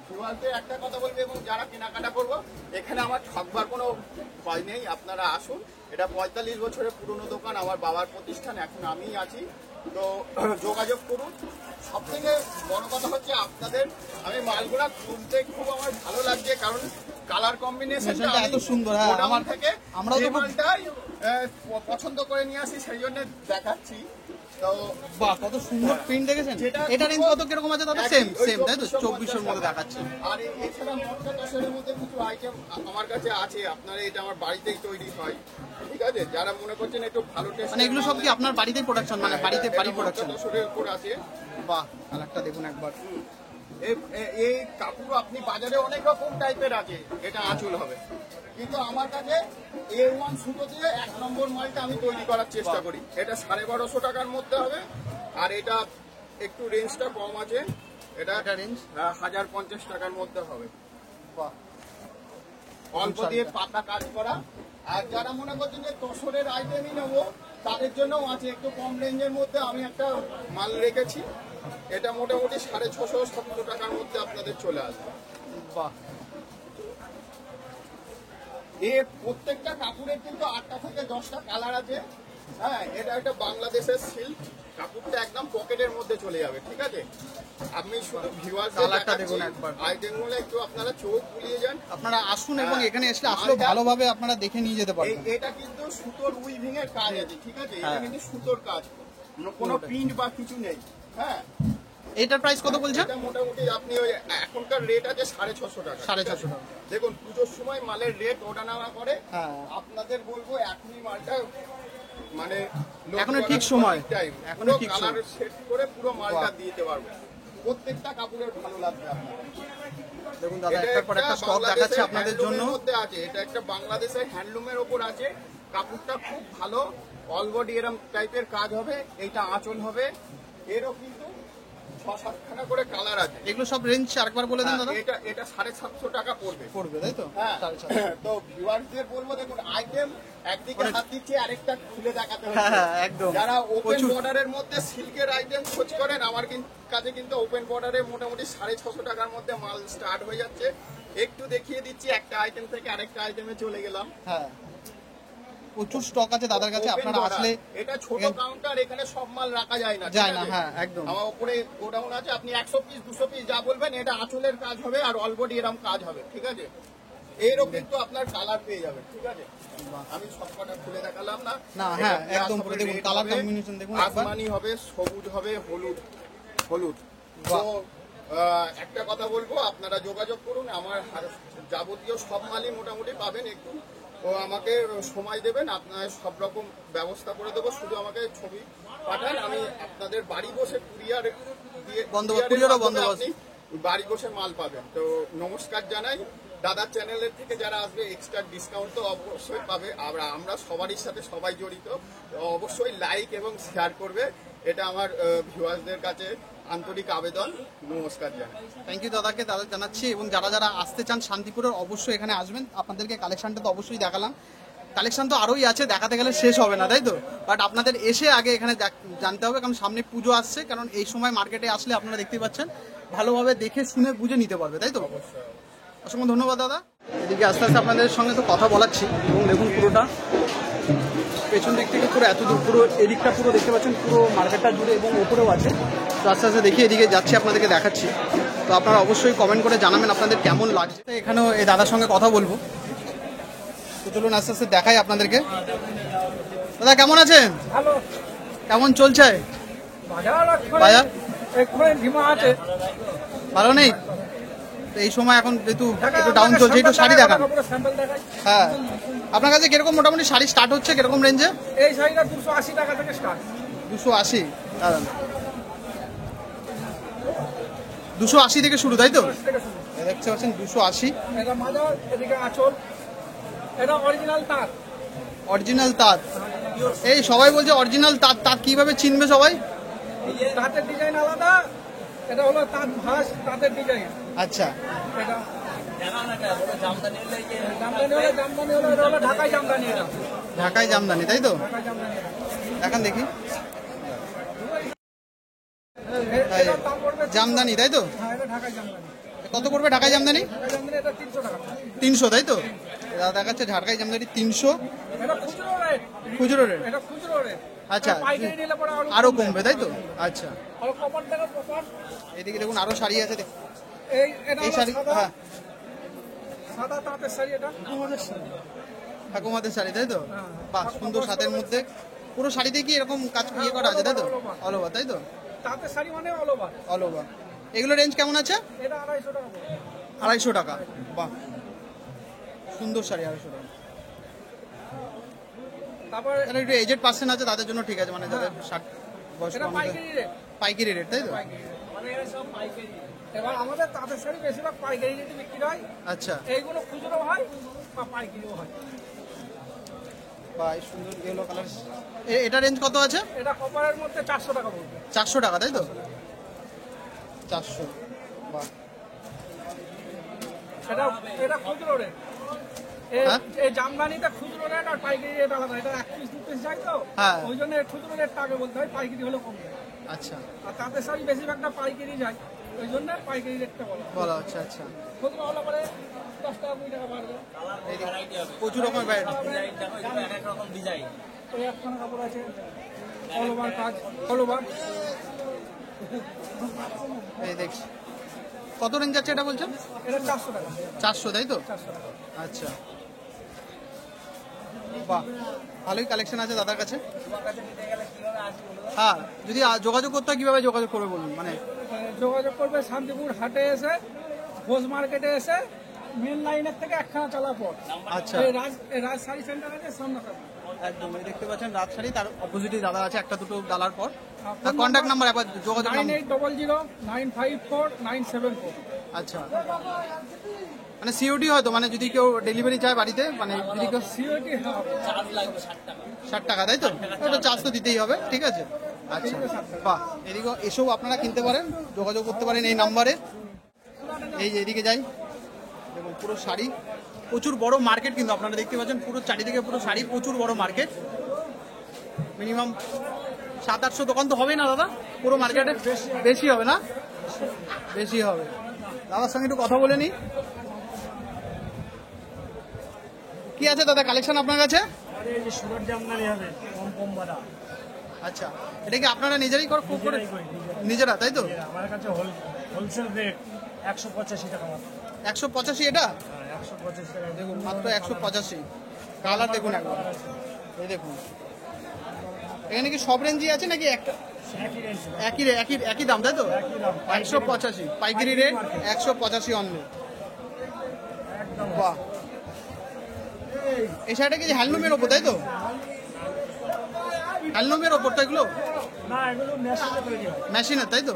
ভিউয়ারদের একটা কথা বলবো, এবং যারা কেনাকাটা করবো, এখানে আমার ঠকবার কোনো ভয় নেই, আপনারা আসুন। এটা 45 বছরের পুরনো দোকান, আমার বাবার প্রতিষ্ঠান, এখন আমিই আছি। তো যোগাযোগ করুন। সব থেকে বড় কথা হচ্ছে আপনাদের আমি মালগুলা তুলতে খুব আমার ভালো লাগছে, কারণ কালার কম্বিনেশনটা এত সুন্দর। হ্যাঁ, আমার থেকে আমরাও যে তো মালটাই পছন্দ করে নিয়ে আসি, সেই জন্য দেখাচ্ছি। তো বাহ, কত সুন্দর প্রিন্ট দেখেছেন। এটা রেঞ্জ কত কিরকম আছে দাদা? সেম তাই তো, 2400 মধ্যে দেখাচ্ছে। আর এছাড়া মটকা দশের মধ্যে কিছু আইটেম আমার কাছে আছে। আপনারা এটা আমার বাড়িতেই তৈরি হয়, ঠিক আছে? যারা মনে করছেন একটু ভালো টেস্ট, মানে এগুলো সব কি আপনার বাড়িতেই প্রোডাকশন, মানে বাড়ি প্রোডাকশন? দশের উপর আছে। বাহ, কালারটা দেখুন একবার। এই কাপড় আপনি বাজারে অনেক রকম টাইপের আছে, এটা আঁচল হবে, কিন্তু আমার কাছে A1 সুতো দিয়ে 1 নম্বর মালটা আমি তৈরি করার চেষ্টা করি। এটা 1250 টাকার মধ্যে হবে, আর এটা একটু রেঞ্জটা কম আছে, এটা রেঞ্জ 1050 টাকার মধ্যে হবে। বাহ, অল্প দিয়ে পাতা কাজ করা। আর যারা মনে করছেন যে তসরের আইটেমই নেবো, তাদের জন্যও আছে একটু কম রেঞ্জের মধ্যে আমি একটা মাল রেখেছি। এটা মোটামুটি 650-700 টাকার মধ্যে আপনাদের চলে আসবে। বাহ, এর প্রত্যেকটা কাপড়ের কিন্তু 8টা থেকে 10টা কালার আছে। হ্যাঁ, এটা একটা বাংলাদেশের সিল্ক, কাপড়টা একদম পকেটের মধ্যে চলে যাবে, ঠিক আছে? আপনি শুধু কালারটা দেখুন একবার। আইটেমগুলো একটু আপনারা চোখ বুলিয়ে যান। আপনারা আসুন এবং এখানে আসলে ভালোভাবে আপনারা দেখে নিয়ে যেতে পারবেন। এটা কিন্তু সুতোর উইভিং এর কাজ আছে, ঠিক আছে? এটা কিন্তু সুতোর কাজ, কোনো প্রিন্ট বা কিছু নেই। হ্যাঁ, এটার প্রাইস কত বলছেন? এটা মোটামুটি আপনি ওই এখনকার রেট আছে 650 টাকা। 650 টাকা। দেখুন পুজোর সময় মালের রেট ওঠানামা করে। হ্যাঁ, আপনাদের বলবো এখনই মালটা মানে এখনো ঠিক সময়, এখনো ঠিক কালার সেট করে পুরো মালটা দিতে পারবে। প্রত্যেকটা কাপড়ের ভালো লাগবে আপনাদের। দেখুন দাদা, একটার পর একটা স্টক দেখাচ্ছে আপনাদের জন্য। আছে এটা একটা বাংলাদেশের হ্যান্ডলুমের ওপর আছে, কাপড়টা খুব ভালো, অল বডি এরকম টাইপের কাজ হবে। এইটা আঁচল হবে, এরও কিন্তু 6-7খানা করে কালার আছে। এগুলো সব রেঞ্জ আরেকবার বলে দেন দাদা। এটা 750 টাকা পড়বে, তাই তো? হ্যাঁ। তো ভিউয়ারদের বলবো, দেখুন আইটেম একদিকে হাত দিচ্ছে, আরেকটা খুলে দেখাতে হবে। একদম। যারা ওপেন বর্ডারের মধ্যে সিল্কের আইটেম খোঁজ করেন, আমার কাছে কিন্তু ওপেন বর্ডারে মোটামুটি 650 টাকার মধ্যে মাল স্টার্ট হয়ে যাচ্ছে। একটু দেখিয়ে দিচ্ছি, একটা আইটেম থেকে আরেকটা আইটেমে চলে গেলাম। হ্যাঁ, প্রচুর স্টক আছে দাদার কাছে, আপনারা আসলে। এটা ছোট কাউন্টার, এখানে সব মাল রাখা যায় না। হ্যাঁ, একদম। আমার উপরে গোডাউন আছে, আপনি 100 পিস 200 পিস যা বলবেন, এটা আঁচলের কাজ হবে আর অল বডি এরকম কাজ হবে, ঠিক আছে? এরও কিন্তু আপনার কালার পেয়ে যাবেন, ঠিক আছে? আমি সবকটা খুলে দেখালাম না। হ্যাঁ, একদম পুরো দেখুন কালার কম্বিনেশন দেখুন একবার। আসমানি হবে, সবুজ হবে, হলুদ। তো একটা কথা বলবো, আপনারা যোগাযোগ করুন। আমার যাবতীয় সব মালই মোটামুটি পাবেন। একটু আমাকে সময় দেবেন, আপনার সব রকম ব্যবস্থা করে দেবো। শুধু আমাকে ছবি পাঠান, আমি আপনাদের বাড়ি বসে কুরিয়ার দিয়ে আপনি বাড়ি বসে মাল পাবেন। তো নমস্কার জানাই। দাদার চ্যানেলের থেকে যারা আসবে এক্সট্রা ডিসকাউন্ট তো অবশ্যই পাবে। আমরা সবারই সাথে সবাই জড়িত, অবশ্যই লাইক এবং শেয়ার করবে, এটা আমার ভিউয়ার্সদের কাছে আন্তরিক আবেদন। নমস্কার জানাই। থ্যাংক ইউ দাদাকে, দাদা জানাচ্ছি। এবং যারা আসতে চান শান্তিপুরের, অবশ্যই এখানে আসবেন। আপনাদেরকে কালেকশনটা তো অবশ্যই দেখালাম, কালেকশন তো আরোই আছে, দেখাতে গেলে শেষ হবে না, তাই তো? বাট আপনাদের এসে আগে এখানে জানতে হবে, কারণ সামনে পুজো আসছে। কারণ এই সময় মার্কেটে আসলে আপনারা দেখতেই পাচ্ছেন, ভালোভাবে দেখে শুনে বুঝে নিতে পারবে, তাই তো? অসংখ্য ধন্যবাদ দাদা। এদিকে আস্তে আস্তে আপনাদের সঙ্গে তো কথা বলাচ্ছি, এবং দেখুন পুরোটা পেছন দিক থেকে পুরো এত দূর, পুরো এদিকটা পুরো দেখতে পাচ্ছেন, পুরো মার্কেটটা জুড়ে এবং ওপরেও আছে। তো আস্তে আস্তে দেখি, এদিকে যাচ্ছি, আপনাদেরকে দেখাচ্ছি। তো আপনারা অবশ্যই কমেন্ট করে জানাবেন আপনাদের কেমন লাগছে। এখানেও এই দাদার সঙ্গে কথা বলবো, তো চলুন আস্তে আস্তে দেখাই আপনাদেরকে। দাদা কেমন আছেন? ভালো কেমন চলছে বাজার? আছে ভালো নেই তো এই সময়, এখন যেহেতু একটু ডাউন চলছে, একটু শাড়ি দেখান। হ্যাঁ, আপনার কাছে কিরকম মোটামুটি শাড়ি স্টার্ট হচ্ছে, কিরকম রেঞ্জে? এই শাড়িটা 280 টাকা থেকে স্টার্ট। 280, দাদা 280 থেকে শুরু, তাই তো? দেখতে পাচ্ছেন 280। এটা মাদার, এদিকে আঁচল, এটা অরিজিনাল তাঁত। অরিজিনাল তাঁত, এই সবাই বলছে অরিজিনাল তাঁত। তাঁত কিভাবে চিনবে সবাই? তাঁতের ডিজাইন আলাদা, এটা হলো তাঁত ভাস, তাঁতের ডিজাইন। আচ্ছা, এটা জামদানি হলো, এটা হলো ঢাকাই জামদানি। এটা ঢাকাই জামদানি, তাই তো? ঢাকাই জামদানি। দেখান দেখি। এটার দাম পড়বে জামদানি, তাই তো? হ্যাঁ, এটা ঢাকাই জামদানি। কত করবে ঢাকাই জামদানি? ঢাকাই জামদানি এটা 300 টাকা। 300, তাই তো? দাদা দেখাচ্ছে ঢাকাই জামদানি 300 এটা খুচরো রেট। খুচরো রেট। এটা খুচরো রেট। আচ্ছা, পাইকারি নিলে পরে আরো কমবে, তাই তো? আচ্ছা, আর কপার দেখো, কপার। এদিকে দেখুন আরো শাড়ি আছে। এটা এই হলো শাড়ি, সাদা, হ্যাঁ, সাদা তাঁতের শাড়ি। এটা আমাদের শাড়ি। ঠাকুমাদের শাড়ি, তাই তো? বাহ, সুন্দর সাথের মধ্যে পুরো শাড়িতে কি এরকম কাজ ইয়ে করা আছে, তাই তো? অল ওভার, তাই তো? তাঁতের শাড়ি মানে অল ওভার। All over. এগুলো রেঞ্জ কেমন আছে? এটা 250 টাকা পড়বে। 250 টাকা। বাহ, সুন্দর শাড়ি, 250 টাকা। তারপর যারা একটু এজেড পার্সন আছে তাদের জন্য ঠিক আছে, মানে যাদের 60 বয়স এটা কম, পাইকারি রেট। পাইকারি রেট, তাই তো? মানে এরা সব পাইকারি। এবার আমাদের তাঁতের শাড়ি বেশিরভাগ পাইকারি রেটে বিক্রি হয়। আচ্ছা, এইগুলো খুচরো হয় বা পাইকারিও হয়। বাহ, এই সুন্দর ইয়েলো কালার। এটা রেঞ্জ কত আছে? এটা কপারের মধ্যে 400 টাকা পড়বে। 400 টাকা, তাই তো? 400। বাহ, এটা এটা খুচরো রেট। হ্যাঁ? এই জামদানিটা খুচরো রেট আর পাইকারি রেট আলাদা। এটা 1 পিস 2 পিস যায় তো, হ্যাঁ। ওই জন্য খুচরো রেটটা আগে বলতে হয়, পাইকারি হলে কম যায়। আচ্ছা, আর তাঁতের শাড়ি বেশিরভাগটা পাইকারি যায়, ওই জন্য পাইকারি রেটটা বলা হয়। বলো। আচ্ছা আচ্ছা, খুচরো হলে পরে 10 টাকা 20 টাকা বাড়বে। প্রচুর রকমের ভ্যারাইটি। এই একখানা কাপড় আছে অল ওভার কাজ, অল ওভার। এই দেখছি। কত রেঞ্জ আছে এটা বলছেন? এটা 400 টাকা। 400, তাই তো? 400 টাকা। আচ্ছা, বাহ, ভালোই কালেকশন আছে দাদার কাছে। হ্যাঁ, যদি যোগাযোগ করতে হয় কিভাবে যোগাযোগ করবে বলুন? মানে যোগাযোগ করবে শান্তিপুর হাটে এসে, ঘোষ মার্কেটে এসে, মেন লাইনের থেকে একখানা চলার পর আচ্ছা, এই রাজ শাড়ি সেন্টার আছে সামনে। একদম এই দেখতে পাচ্ছেন রাজশাড়ি, তার অপোজিটে দাদা আছে, একটা দুটো ডালার পর। কন্ট্যাক্ট নাম্বার একবার, যোগাযোগ নাম্বার। 9800954974। আচ্ছা, মানে সিওডি হয়তো, মানে যদি কেউ ডেলিভারি চায় বাড়িতে, মানে যদি কেউ সিওটি হবে 60 টাকা, তাই তো? ওটা চার্জ তো দিতেই হবে, ঠিক আছে। আচ্ছা, বাহ, এদিকে এসব আপনারা কিনতে পারেন, যোগাযোগ করতে পারেন এই নাম্বারে। এই যে এদিকে যাই, দেখুন পুরো শাড়ি, প্রচুর বড় মার্কেট কিন্তু আপনারা দেখতে পাচ্ছেন, পুরো চারিদিকে পুরো শাড়ি, প্রচুর বড় মার্কেট। মিনিমাম 700-800 দোকান তো হবেই না দাদা পুরো মার্কেটে? বেশি হবে না? বেশি হবে। দাদার সঙ্গে একটু কথা বলে নিই। কি আছে দাদা কালেকশন আপনার কাছে? সুরত জামদানি হবে কম বাড়া। আচ্ছা, এটা কি আপনারা নিজেরাই করে? নিজেরা, তাই তো? আমার কাছে হোলসেল রেট 185 টাকা মাত্র। 185 এটা? 185 টাকা দেখুন মাত্র 185। কালার দেখুন একবার, এই দেখুন। এখানে কি সব রেঞ্জই আছে নাকি একটা একই দাম, তাই তো? 185 পাইকারি রেট, 185 অনলি। বাহ, এই শাড়িটা কি হ্যান্ডলুমের ওপর, তাই তো? হ্যান্ডলুমের ওপর তো এগুলো? না, এগুলো মেশিনে তৈরি হয়। মেশিনের, তাই তো?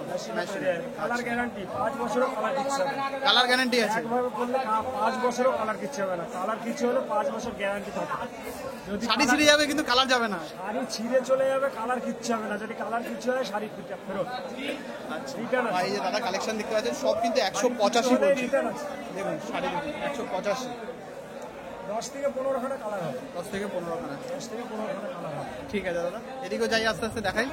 কালার গ্যারান্টি 5 বছরও কালার কিচ্ছু হবে না। কালার গ্যারান্টি আছে? একভাবে করলে 5 বছরও কালার কিচ্ছু হবে না। কালার কিছু হলে 5 বছর গ্যারান্টি থাকে। যদি শাড়ি ছিঁড়ে যাবে কিন্তু কালার যাবে না? শাড়ি ছিঁড়ে চলে যাবে, কালার কিচ্ছু হবে না। যদি কালার কিছু হয় শাড়ি ফেরত। রিটার্ন এই যে দাদা কালেকশন দেখতে পাচ্ছেন, সব কিন্তু 185 বলছে। রিটার্ন আছে। দেখুন শাড়ি দেখুন 185। 10 থেকে 15 খানা কালার হবে। 10 থেকে 15 খানা। 10 থেকে 15 খানা কালার হবে। ঠিক আছে দাদা, এদিকেও যাই আস্তে আস্তে দেখাই।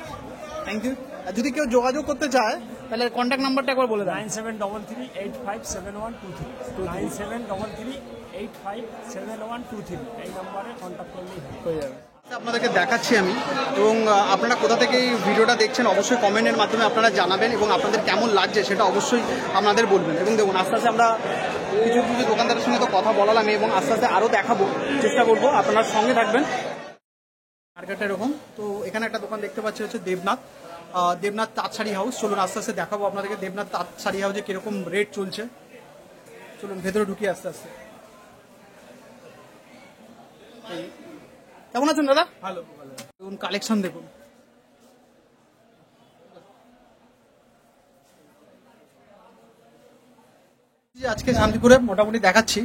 Thank you. আর যদি কেউ যোগাযোগ করতে চায় তাহলে কন্ট্যাক্ট নাম্বারটা একবার বলে দেন। 9733857123 9733857123 এই নাম্বারে কন্ট্যাক্ট করলেই হয়ে যাবে। আচ্ছা, আপনাদেরকে দেখাচ্ছি আমি, এবং আপনারা কোথা থেকে এই ভিডিওটা দেখছেন অবশ্যই কমেন্টের মাধ্যমে আপনারা জানাবেন, এবং আপনাদের কেমন লাগছে সেটা অবশ্যই আপনাদের বলবেন। এবং দেখুন আস্তে আস্তে আমরা কিছু কিছু দোকানদারের সঙ্গে তো কথা বলালাম, এবং আস্তে আস্তে আরও দেখাবো, চেষ্টা করবো, আপনারা সঙ্গে থাকবেন। মার্কেটটা এরকম, তো এখানে একটা দোকান দেখতে পাচ্ছি হচ্ছে দেবনাথ তাঁত শাড়ি হাউস। চলুন আস্তে আস্তে দেখাবো আপনাদেরকে দেবনাথ তাঁত শাড়ি হাউসে কিরকম রেট চলছে। চলুন ভেতরে ঢুকি আস্তে আস্তে। কেমন আছেন দাদা? ভালো দেখুন কালেকশন দেখুন। আজকে শান্তিপুরে মোটামুটি দেখাচ্ছি,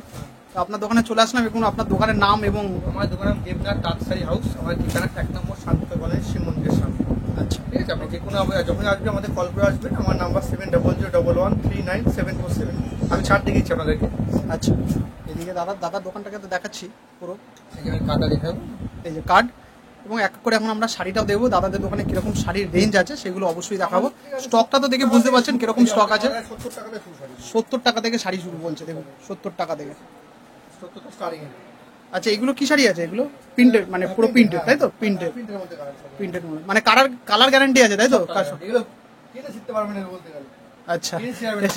তো আপনার দোকানে চলে আসলাম, এবং আপনার দোকানের নাম এবং আমার দোকানের নাম দেবনাথ তাঁত শাড়ি হাউস। আমার ঠিকানা 1 নম্বর শান্তিপুর কলেজ শিব মন্দিরের সামনে। আচ্ছা ঠিক আছে, আপনি যে কোনো যখন আসবে আমাদের কল করে আসবেন। আমার নাম্বার 7001139747। আমি ছাড় দেখিয়েছি আপনাদেরকে। আচ্ছা, এদিকে দাদার দোকানটাকে তো দেখাচ্ছি পুরো, এখানে কাটা দেখাবো, এই যে কার্ড, এবং এক করে এখন আমরা শাড়িটাও দেবো। দাদাদের দোকানে কিরকম শাড়ির রেঞ্জ আছে সেগুলো অবশ্যই দেখাবো। স্টকটা তো দেখে বুঝতে পারছেন কিরকম স্টক আছে। 70 টাকা থেকে শুরু শাড়ি, 70 টাকা থেকে শাড়ি শুরু বলছে, দেখুন 70 টাকা থেকে। 70 তো স্টার্টিং এর। আচ্ছা, এগুলো কি শাড়ি আছে? এগুলো প্রিন্টেড, মানে পুরো প্রিন্টেড, তাই তো? প্রিন্টেড প্রিন্টের মধ্যে কালার সব। প্রিন্টেড মানে কালার গ্যারান্টি আছে, তাই তো? এগুলো কিনে শিখতে পারবেন না বলতে গেলে। আচ্ছা, কিনে শিখতে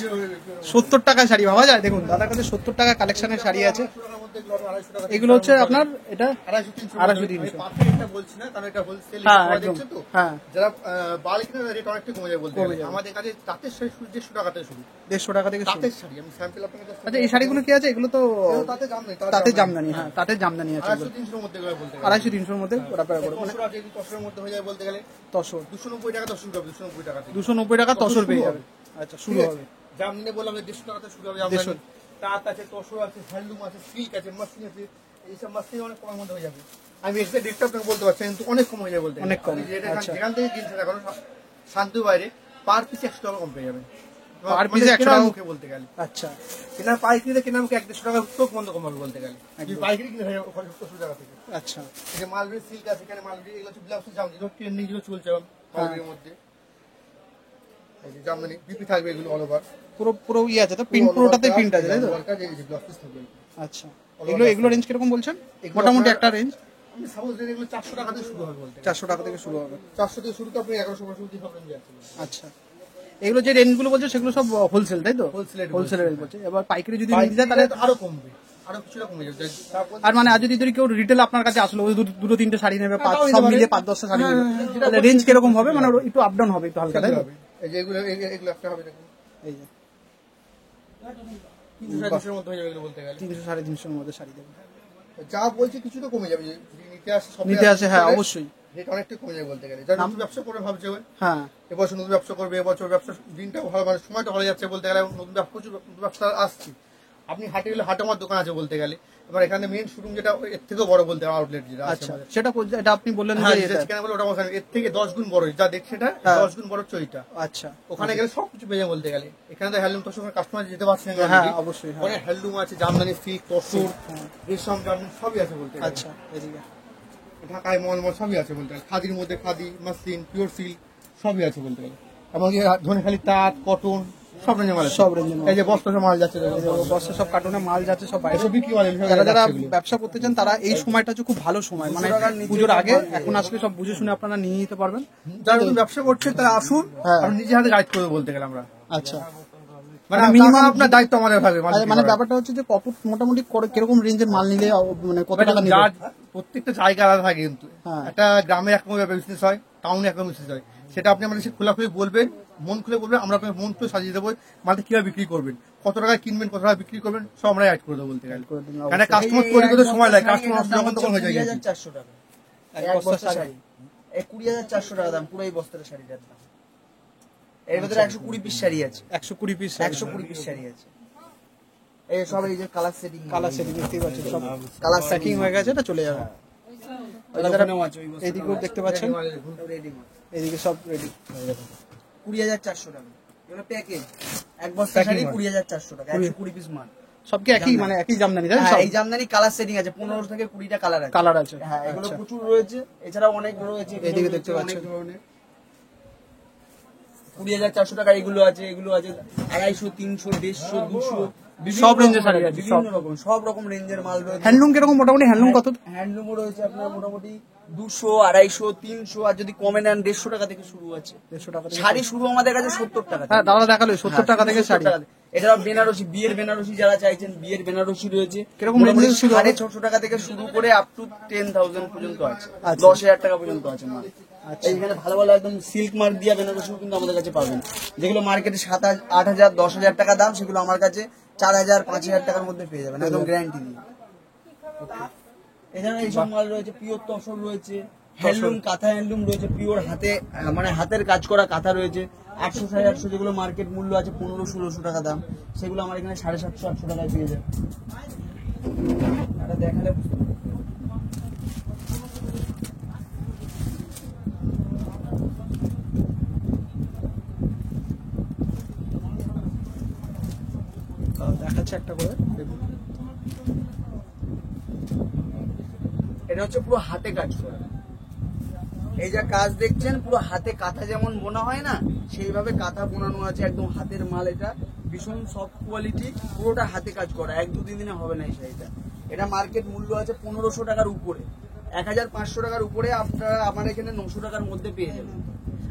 70 টাকা শাড়ি ভাবা যায়? দেখুন দাদার কাছে 70 টাকা কালেকশনের শাড়ি আছে। টাকার মধ্যে এগুলো 250 টাকা। এগুলো হচ্ছে আপনার এটা 250-300 250-300। পারফেক্টটা বলছি না, কারণ এটা হোলসেল হ্যাঁ, রেট একদম। দেখছেন তো। হ্যাঁ, যারা বাল্ক কিনে রেট অনেকটা কমে যায় বলতে কমে গেলে। যাবে। আমাদের কাছে তাঁতের শাড়ি শুরু 150 টাকা থেকে শুরু। 150 টাকা থেকে শুরু। তাঁতের শাড়ি আমি স্যাম্পল আপনাকে just আচ্ছা, এই শাড়িগুলো কি আছে? এগুলো তো এগুলো তাঁতের জামদানি, তাঁতের জামদানি। হ্যাঁ, তাঁতের জামদানি আছে। 250-300 মধ্যে এগুলো বলতে গেলে। 250-300 মধ্যে ওরা প্রায় করে, মানে 100 আছে, এগুলো 100 এর মধ্যে হয়ে যায় বলতে গেলে। তসর 290 টাকা 10 টাকা 290 টাকা থেকে 290 টাকা তসর পেয়ে যাবে। আচ্ছা, শুরু ঠিক আছে? হবে। জামদানি বললাম যে 150 টাকা থেকে শুরু হবে 150 জামদানি। তাঁত আছে, তসর আছে, হ্যান্ডলুম আছে, সিল্ক আছে, মাসলিন আছে। এইসব মাসলিন অনেক কমের মধ্যে হয়ে যাবে। আমি এক্সাক্ট ডেটটা আপনাকে বলতে পারছি না, কিন্তু অনেক কম হয়ে যাবে বলতে গেলে। অনেক কম, আপনি আচ্ছা। যেখান থেকে কিনছেন এখন শান্তির বাইরে পার পিস 100 টাকা কম পেয়ে যাবেন। পার মানে পিসে 100 কেনার টাকা? মুখে বলতে গেলে আচ্ছা, কেনার পাইকারিতে কেনার মুখে 150 টাকা তো বন্ধ কম হবে বলতে গেলে। একদম। পাইকারি কিনে হয়ে যাবে 70 টাকা থেকে। আচ্ছা, এই যে মালবেরি সিল্ক আছে, এখানে মালবেরি এগুলো হচ্ছে ব্লাউজ জামদানি, যেগুলো ট্রেন্ডিং যেগুলো চলছে মালবেরির মধ্যে। এই যে জামদানি বিপি থাকবে এগুলো অল ওভার। পুরো ইয়ে আছে তো, প্রিন্ট পুরোটাতেই প্রিন্ট আছে, তাই তো? ব্লাউজ পিস থাকবে। আচ্ছা, এগুলো রেঞ্জ কিরকম বলছেন? মোটামুটি একটা রেঞ্জ আমি সাপোজ এগুলো 400 টাকা থেকে শুরু হবে বলতে গেলে। 400 টাকা থেকে শুরু হবে। 400 থেকে শুরু তো আপনি 1100 দিয়ে সব রেঞ্জে আছে। আচ্ছা, এগুলো যে রেঞ্জগুলো বলছে সেগুলো সব হোলসেল, তাই তো? Wholesale rate হোলসেল রেঞ্জ বলছে। এবার পাইকারি যদি পাইকারি নিতে যায় তাহলে আরো কমবে, আরো কিছুটা কমে যাবে। তারপর আর মানে আর যদি কেউ রিটেল আপনার কাছে আসলো, ওই দুটো তিনটে শাড়ি নেবে, তাও নিতে সব পারে। মিলিয়ে 5-10টা শাড়ি নেবে, যেটা তাহলে রেঞ্জ কিরকম হবে? মানে একটু আপ ডাউন হবে, একটু হালকা, তাই তো? হবে। এই যে এগুলো এগুলো একটা হবে দেখুন, এই যে 300-350 এর মধ্যে হয়ে যাবে এগুলো বলতে গেলে। 300-350 মধ্যে শাড়ি দেবে। যা বলছে কিছুটা কমে যাবে, যে যদি নিতে আসে সব নিতে আসে, হ্যাঁ অবশ্যই। রেট অনেকটা কমে যাবে বলতে গেলে। যারা নতুন ব্যবসা করে ভাবছে ওই হ্যাঁ, এবছর নতুন ব্যবসা করবে, এবছর ব্যবসা দিনটা ভালো, মানে সময়টা ভালো যাচ্ছে বলতে গেলে। নতুন প্রচুর নতুন ব্যবসা আসছে। আপনি হাটে গেলে হাটে আমার দোকান আছে বলতে গেলে। এবার এখানে মেইন শোরুম যেটা এর থেকেও বড় বলতে আউটলেট যেটা আছে আচ্ছা, আমাদের। সেটা এটা আপনি বললেন হ্যাঁ, যে যেটা এটা। চিকেন বলে ওটা আমার এর থেকে 10 গুণ বড়, যা দেখছে এটা হ্যাঁ। 10 গুণ বড় চইটা। আচ্ছা, ওখানে গেলে সবকিছু পেয়ে যাবে বলতে গেলে। এখানে তো হ্যান্ডলুম তো সঙ্গে কাস্টমার যেতে পারছে না। হ্যাঁ, already। অবশ্যই, হ্যাঁ। অনেক হ্যান্ডলুম আছে, জামদানি, সিল্ক, তসর, রেশম, জামদানি সবই আছে বলতে গেলে। আচ্ছা, এদিকে ঢাকায় মলমল সবই আছে বলতে গেলে। খাদির মধ্যে খাদি, মাসলিন, পিওর সিল্ক সবই আছে বলতে গেলে। এমনকি ধনেখালি তাঁত, কটন সব রেঞ্জের মাল আছে। সব range এর মাল। এই যে বস্তা মাল যাচ্ছে দেখুন। বস্তা সব কার্টুনে মাল যাচ্ছে সব বাইরে। এসব বিক্রি মাল যারা ব্যবসা করতে চান তারা এই সময়টা হচ্ছে খুব ভালো সময়, মানে পুজোর আগে এখন আসলে সব বুঝে শুনে আপনারা নিয়ে নিতে পারবেন। যারা নতুন ব্যবসা করছেন তারা আসুন, হ্যাঁ। আর নিজে হাতে গাইড করবে বলতে গেলে আমরা। আচ্ছা, মানে minimum- মিনিমাম আপনার দায়িত্ব আমাদের থাকবে। মানে ব্যাপারটা হচ্ছে যে মোটামুটি কিরকম রেঞ্জের মাল নিলে মানে কত টাকা নিলে? যার প্রত্যেকটা জায়গা আলাদা থাকে কিন্তু। হ্যাঁ। একটা গ্রামে একরকম বিজনেস হয়, টাউনে একরকম বিজনেস হয়। সেটা আপনি আমাদের খোলাখুলি বলবেন, মন খুলে বলবেন, আমরা আপনাকে মন খুলে সাজিয়ে দেবো। মালটা কিভাবে বিক্রি করবেন, কত টাকায় কিনবেন, কত টাকা বিক্রি করবেন, সব আমরা অ্যাড করে দেবো বলতে গেলে। করে দিন, কারণ কাস্টমার তৈরি করতে সময় লাগে, কাস্টমার যখন তখন হয়ে যায় কিন্তু। 20,400 টাকা এক এক বস্তা বস্তা শাড়ি। এই 20,400 টাকা দাম পুরো এই বস্তার শাড়িটার দাম। এর ভিতরে 120 পিস শাড়ি আছে, 120 পিস 120 পিস শাড়ি আছে। এই সব এই যে কালার সেটিং, কালার সেটিং দেখতেই পাচ্ছেন, সব কালার প্যাকিং হয়ে গেছে, এটা চলে যাবে। এইদিকেও দেখতে পাচ্ছেন, রেডি মাল এইদিকে সব রেডি। 20,400 টাকা। এগুলো প্যাকেজ, এক বস্তা শাড়ি 20,400 টাকা, 120 পিস মাল। সব কি একই, মানে একই জামদানি, তাই তো? হ্যাঁ, সব এই জামদানি কালার সেটিং আছে, 15 থেকে 20টা কালার আছে। কালার আছে। হ্যাঁ, এগুলো আচ্ছা। প্রচুর রয়েছে, এছাড়াও অনেক রয়েছে। এদিকে দেখতে অনেক পাচ্ছেন। ধরনের। 20,400 টাকা এগুলো আছে, এগুলো আছে 250, 300, 150, 200, সব রেঞ্জের শাড়ি আছে, বিভিন্ন রকম সব রকম রেঞ্জের মাল রয়েছে। হ্যান্ডলুম কিরকম মোটামুটি হ্যান্ডলুম কত? হ্যান্ডলুমও রয়েছে আপনার মোটামুটি 200, 250, 300, আর যদি কমে নেন 150 টাকা থেকে শুরু আছে। 150 টাকা থেকে শাড়ি শুরু আমাদের কাছে 70 টাকা থেকে। হ্যাঁ দাদা দেখালো 70 টাকা থেকে শাড়ি। এছাড়াও বেনারসি, বিয়ের বেনারসি যারা চাইছেন, বিয়ের বেনারসি রয়েছে কিরকম রেঞ্জের শুরু হবে? 650 টাকা থেকে শুরু করে আপ টু 10,000 পর্যন্ত আছে, আচ্ছা। 10,000 টাকা পর্যন্ত আছে মাল। এইখানে ভালো ভালো একদম সিল্ক মার্ক দিয়া বেনারসিও কিন্তু আমাদের কাছে পাবেন, যেগুলো মার্কেটে 7,000, 8,000, 10,000 টাকা দাম, সেগুলো আমার কাছে 4,000, 5,000 টাকার মধ্যে পেয়ে যাবেন একদম গ্যারান্টি দিয়ে। এছাড়া এইসব মাল রয়েছে, পিওর তসর রয়েছে, হ্যান্ডলুম, কাঁথা হ্যান্ডলুম রয়েছে, পিওর হাতে মানে হাতের কাজ করা কাঁথা রয়েছে 800, 850, যেগুলো মার্কেট মূল্য আছে 1500-1600 টাকা দাম, সেগুলো আমার এখানে 750, 800 টাকায় পেয়ে যাবে। এটা দেখালে বুঝতে পারবেন। দেখাচ্ছে একটা করে দেখুন। এটা হচ্ছে পুরো হাতে কাজ করা, এই যা কাজ দেখছেন পুরো হাতে কাঁথা যেমন বোনা হয় না, সেইভাবে কাঁথা বোনানো আছে, একদম হাতের মাল। এটা ভীষণ সফট কোয়ালিটি, পুরোটা হাতে কাজ করা, 1-2 দিনে হবে না এই শাড়িটা। এটা মার্কেট মূল্য আছে 1500 টাকার উপরে, 1500 টাকার উপরে আপনারা আমার এখানে 900 টাকার মধ্যে পেয়ে যাবেন।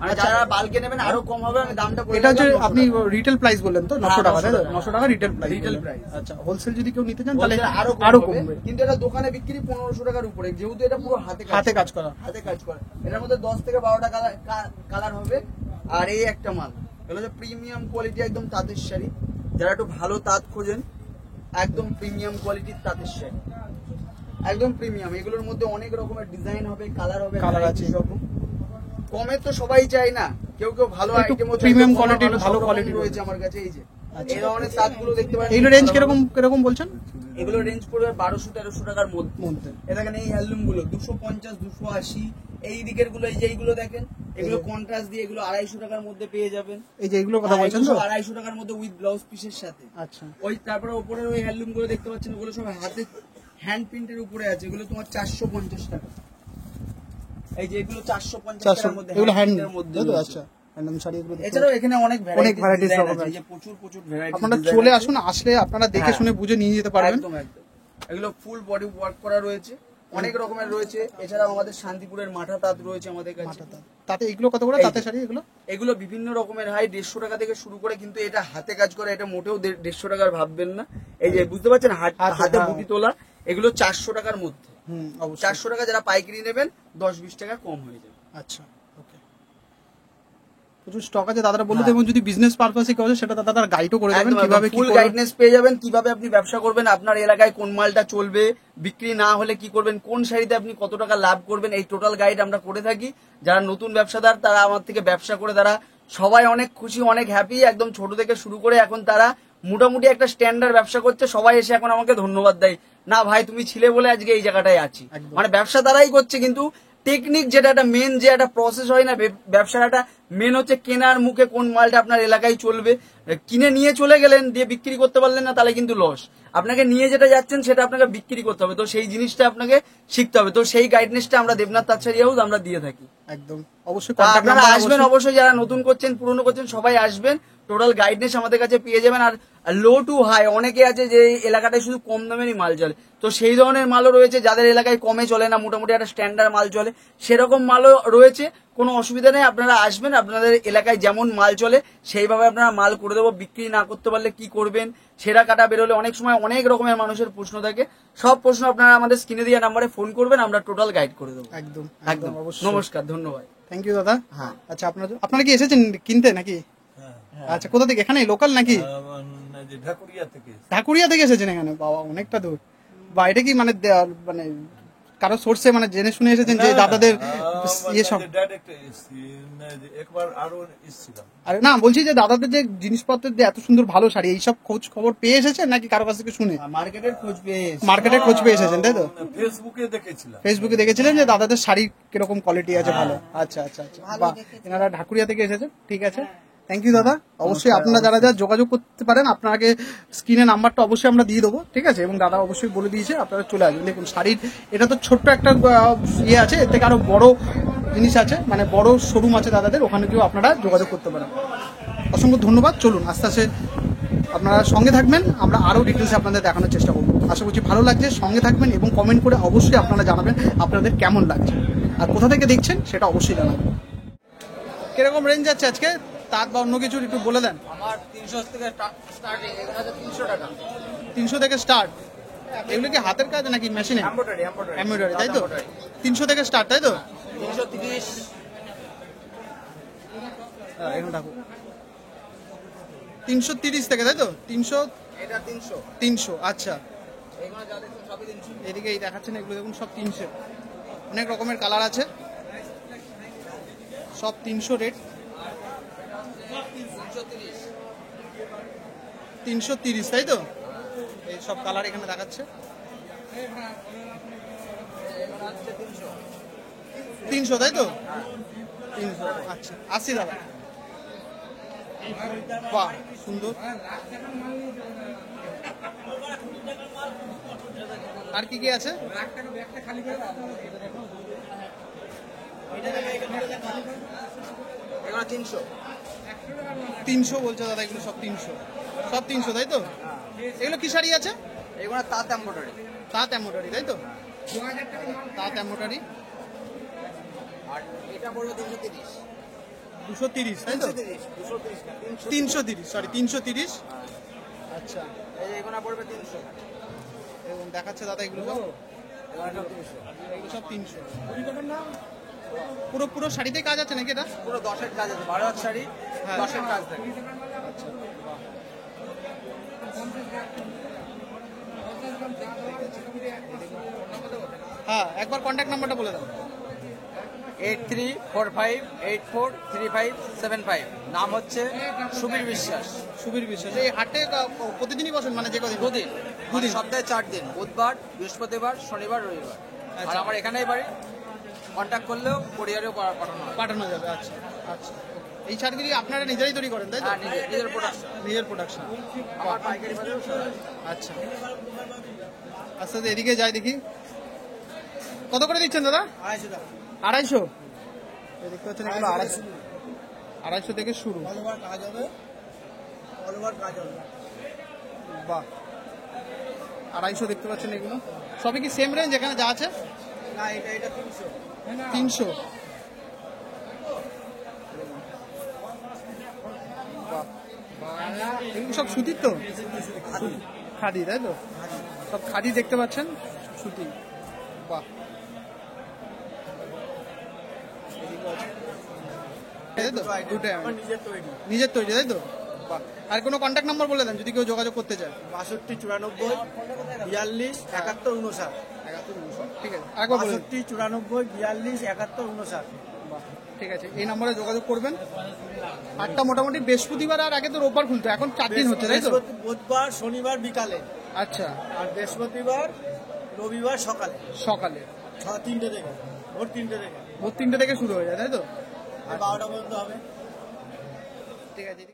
মানে যারা বালকে নেবেন আরো কম হবে, আমি দামটা বলে এটা হচ্ছে দিলাম 900 আপনি টাকা। রিটেল প্রাইস বললেন তো 900 টাকা, তাই তো? 900 900 টাকা রিটেল প্রাইস। Retail price. আচ্ছা, হোলসেল যদি কেউ নিতে চান তাহলে আরো আরো কমবে, কমবে। কিন্তু এটা দোকানে বিক্রি 1500 টাকার উপরে, যেহেতু এটা পুরো হাতে হাতে কাজ করা। হাতে কাজ করা। এটার মধ্যে 10 থেকে 12টা কালার হবে। আর এই একটা মাল, এগুলো হচ্ছে প্রিমিয়াম কোয়ালিটি একদম তাঁতের শাড়ি, যারা একটু ভালো তাঁত খোঁজেন, একদম প্রিমিয়াম কোয়ালিটির তাঁতের শাড়ি, একদম প্রিমিয়াম। এগুলোর মধ্যে অনেক রকমের ডিজাইন হবে, কালার হবে, কালার আছে। রকম। কমে তো সবাই চায় না, কেউ কেউ ভালো একটু আইটেম, premium quality, ভালো quality রয়েছে আমার কাছে। এই যে এই ধরনের তাঁতগুলো দেখতে পারেন। এইগুলো রেঞ্জ কিরকম বলছেন? এগুলো রেঞ্জ পড়বে 1200-1300 টাকার মধ্যে। মধ্যে। দেখেন এই হ্যান্ডলুম গুলো 250, 280, এই দিকের গুলো, এই যে এইগুলো দেখেন, এগুলো কন্ট্রাস্ট দিয়ে, এগুলো 250 টাকার মধ্যে পেয়ে যাবেন। এই যে এগুলোর কথা বলছেন তো? 250 টাকার মধ্যে উইথ ব্লাউজ পিসের সাথে। আচ্ছা, ওই তারপরে উপরের ওই হ্যান্ডলুম গুলো দেখতে পাচ্ছেন, ওগুলো সব হাতে হ্যান্ড প্রিন্টের উপরে আছে, এগুলো তোমার 450 টাকা। এই যে এগুলো 450 টাকার মধ্যে, এগুলো হ্যান্ড প্রিন্টের মধ্যে তো? রয়েছে। আচ্ছা, হ্যান্ডলুম শাড়ি এগুলো দেখতে এছাড়াও এখানে অনেক অনেক varieties ডিজাইন রকমের আছে, এই যে প্রচুর ভ্যারাইটি। আপনারা চলে আসুন, আসলে আপনারা দেখে হ্যাঁ। শুনে বুঝে নিয়ে যেতে পারবেন। একদম একদম। এগুলো ফুল বডি ওয়ার্ক করা রয়েছে, অনেক রকমের রয়েছে। এছাড়াও আমাদের শান্তিপুরের মাঠা তাঁত রয়েছে আমাদের কাছে। তাতে এগুলো কত করে এই যে। তাঁতের শাড়ি এগুলো? এগুলো বিভিন্ন রকমের হয়, 150 টাকা থেকে শুরু করে, কিন্তু এটা হাতে কাজ করা, এটা মোটেও 150 টাকার ভাববেন না। এই যে বুঝতে পারছেন, হাতে হ্যাঁ। বুটি তোলা, এগুলো 400 টাকার মধ্যে। অবশ্যই। 400 টাকা যারা পাইকারি নেবেন 10-20 টাকা কম হয়ে যাবে। আচ্ছা, ওকে। প্রচুর স্টক আছে দাদারা বললো, এবং যদি বিজনেস পারপাসে কেউ সেটা দাদার গাইডও করে দেবেন কিভাবে কি ফুল করবেন। গাইডনেস পেয়ে যাবেন, কিভাবে আপনি ব্যবসা করবেন, আপনার এলাকায় কোন মালটা চলবে, বিক্রি না হলে কি করবেন, কোন শাড়িতে আপনি কত টাকা লাভ করবেন, এই টোটাল গাইড আমরা করে থাকি। যারা নতুন ব্যবসাদার তারা আমার থেকে ব্যবসা করে তারা সবাই অনেক খুশি, অনেক হ্যাপি, একদম ছোট থেকে শুরু করে এখন তারা মোটামুটি একটা স্ট্যান্ডার্ড ব্যবসা করছে। সবাই এসে এখন আমাকে ধন্যবাদ দেয়, না ভাই তুমি ছিলে বলে আজকে এই জায়গাটায় আছি। মানে ব্যবসা তারাই করছে, কিন্তু টেকনিক যেটা একটা মেন যে একটা প্রসেস হয় না ব্যবসার, একটা মেন হচ্ছে কেনার মুখে কোন মালটা আপনার এলাকায় চলবে। কিনে নিয়ে চলে গেলেন, দিয়ে বিক্রি করতে পারলেন না, তাহলে কিন্তু লস। আপনাকে নিয়ে যেটা যাচ্ছেন সেটা আপনাকে বিক্রি করতে হবে, তো সেই জিনিসটা আপনাকে শিখতে হবে। তো সেই গাইডনেসটা আমরা দেবনাথ তাঁত শাড়ি হাউস আমরা দিয়ে থাকি। একদম, অবশ্যই তা contact আপনারা number আসবেন, অবশ্যই যারা নতুন করছেন, পুরনো করছেন, সবাই আসবেন, টোটাল গাইডনেস আমাদের কাছে পেয়ে যাবেন। আর লো টু হাই অনেকে আছে যে এলাকাটায় শুধু কম দামেরই মাল চলে, তো সেই ধরনের মালও রয়েছে। যাদের এলাকায় কমে চলে না, মোটামুটি একটা স্ট্যান্ডার্ড মাল চলে, সেরকম মালও রয়েছে। কোনো অসুবিধা নেই, আপনারা আসবেন, আপনাদের এলাকায় যেমন মাল চলে সেইভাবে আপনারা মাল করে দেবো। বিক্রি না করতে পারলে কি করবেন, সেরা কাটা বেরোলে অনেক সময় অনেক রকমের মানুষের প্রশ্ন থাকে, সব প্রশ্ন আপনারা আমাদের স্ক্রিনে দেওয়া নাম্বারে ফোন করবেন, আমরা টোটাল গাইড করে দেবো। একদম একদম, অবশ্যই। নমস্কার, ধন্যবাদ। থ্যাংক ইউ দাদা। হ্যাঁ। আচ্ছা, আপনারা কি এসেছেন কিনতে নাকি? আচ্ছা, কোথা থেকে? এখানে লোকাল নাকি? ঢাকুরিয়া থেকে এসেছেন এখানে? বাবা, অনেকটা দূর। বা এটা কি মানে মানে কারো সোর্সে মানে জেনে শুনে এসেছেন যে দাদাদের ইয়ে সব? আরে না, বলছি যে দাদাদের যে জিনিসপত্রের যে এত সুন্দর ভালো শাড়ি, এইসব খোঁজ খবর পেয়ে এসেছেন নাকি কারো কাছ থেকে শুনে? মার্কেটের খোঁজ পেয়ে এসেছেন, তাই তো? ফেসবুকে দেখেছিলেন যে দাদাদের শাড়ি কিরকম কোয়ালিটি আছে, ভালো। আচ্ছা আচ্ছা আচ্ছা, বাহ, এনারা ঢাকুরিয়া থেকে এসেছেন, ঠিক আছে। থ্যাংক ইউ দাদা। অবশ্যই আপনারা যারা যারা যোগাযোগ করতে পারেন, আপনাকে স্ক্রিনে নাম্বারটা অবশ্যই আমরা দিয়ে দেবো, ঠিক আছে। এবং দাদা অবশ্যই বলে দিয়েছে, আপনারা চলে আসবেন। দেখুন শাড়ির এটা তো ছোট্ট একটা ইয়ে আছে, এর থেকে আরো বড় জিনিস আছে, মানে বড় শোরুম আছে দাদাদের, ওখানে গিয়েও আপনারা যোগাযোগ করতে পারেন। অসংখ্য ধন্যবাদ। চলুন আস্তে আস্তে আপনারা সঙ্গে থাকবেন, আমরা আরও ডিটেলসে আপনাদের দেখানোর চেষ্টা করবো। আশা করছি ভালো লাগছে, সঙ্গে থাকবেন এবং কমেন্ট করে অবশ্যই আপনারা জানাবেন আপনাদের কেমন লাগছে, আর কোথা থেকে দেখছেন সেটা অবশ্যই জানাবেন। কিরকম রেঞ্জ যাচ্ছে আজকে তার বা অন্য কিছুর একটু বলে দেন। আমার 300 থেকে স্টার্টিং, এগুলো আছে 300 টাকা। 300 থেকে স্টার্ট। এগুলো কি হাতের কাজ নাকি মেশিনে? এমব্রয়ডারি, তাই তো? 300 থেকে স্টার্ট, তাই তো? 330। এখানে থাকুক 330 থেকে, তাই তো? 300, এটা 300। 300, আচ্ছা। এগুলো যা দেখছেন সবই 300। এদিকে এই দেখাচ্ছেন এগুলো দেখুন সব 300, অনেক রকমের কালার আছে, সব 300 রেট। 330, তাই তো? এই সব কালার এখানে দেখাচ্ছে। 300, তাই তো? 300, আচ্ছা। 80 দাদা, বাহ সুন্দর। আর কি কি আছে? এগুলো 300। 300 বলছে দাদা, এগুলো সব 300, সব 300, তাই তো? এগুলো কি শাড়ি আছে? এগুলো তাঁত এমব্রয়ডারি। তাঁত এমব্রয়ডারি, তাই তো? তাঁত এমব্রয়ডারি। আর এটা পড়বে 330। 230, তাই তো? 330, সরি 330, আচ্ছা। এই এগুলো পড়বে 300। এবং দেখাচ্ছে দাদা এগুলো সব, এগুলো সব 300। পুরো পুরো শাড়িতে কাজ আছে নাকি এটা? পুরো 10-এর কাজ আছে, 12 হাত শাড়ি, হ্যাঁ। 10-এর কাজ থাকে। হ্যাঁ, একবার কন্ট্যাক্ট নাম্বারটা বলে দাও। 8345843575। নাম হচ্ছে সুবীর বিশ্বাস। সুবীর বিশ্বাস। এই হাটে প্রতিদিনই বসেন মানে যে কদিন? দুদিন, দুদিন। সপ্তাহে 4 দিন, বুধবার, বৃহস্পতিবার, শনিবার, রবিবার। আর আচ্ছা। আমার এখানেই বাড়ি, কন্ট্যাক্ট করলেও কোরিয়ারেও পাঠানো হয়। পাঠানো যাবে, আচ্ছা আচ্ছা। এই শাড়িগুলি আপনারা নিজেরাই তৈরি করেন, তাই তো? হ্যাঁ, নিজের প্রোডাকশন। নিজের প্রোডাকশন, আমার পাইকারি বাজারেও সব আছে। আচ্ছা। আস্তে আস্তে এদিকে যাই দেখি কত করে দিচ্ছেন দাদা? 250 টাকা। 250। এই দেখতে পাচ্ছেন এগুলো 250, 250 থেকে শুরু। অল ওভার কাজ হবে, অল ওভার কাজ হবে। বাহ, 250 দেখতে পাচ্ছেন এগুলো সবই কি সেম রেঞ্জ এখানে যা আছে? না, এটা 300। 300। বাহ, এগুলো সব সুতির তো? খাদি, তাই তো? সব খাদি দেখতে পাচ্ছেন, সুতি। বাহ, তাই তো? দুটোই আমি নিজের তৈরি। নিজের তৈরি, তাই তো? বাহ। আর কোনো কন্ট্যাক্ট নাম্বার বলে দেন যদি কেউ যোগাযোগ করতে চায়। 62 94 42 71 59। 71, ঠিক আছে, একবার বলে দিন। 62 94 42 71 59। বাহ, ঠিক আছে, এই নম্বরে যোগাযোগ করবেন। আটটা মোটামুটি বৃহস্পতিবার আর আগে তো রোববার খুলতো, এখন 4 দিন হচ্ছে, তাই তো? বুধবার, শনিবার বিকালে, আচ্ছা, আর বৃহস্পতিবার, রবিবার সকালে। সকালে 3টে থেকে, ভোর 3টে থেকে, ভোর 3টে থেকে শুরু হয়ে যায়, তাই তো? আর 12টা পর্যন্ত হবে। ঠিক আছে।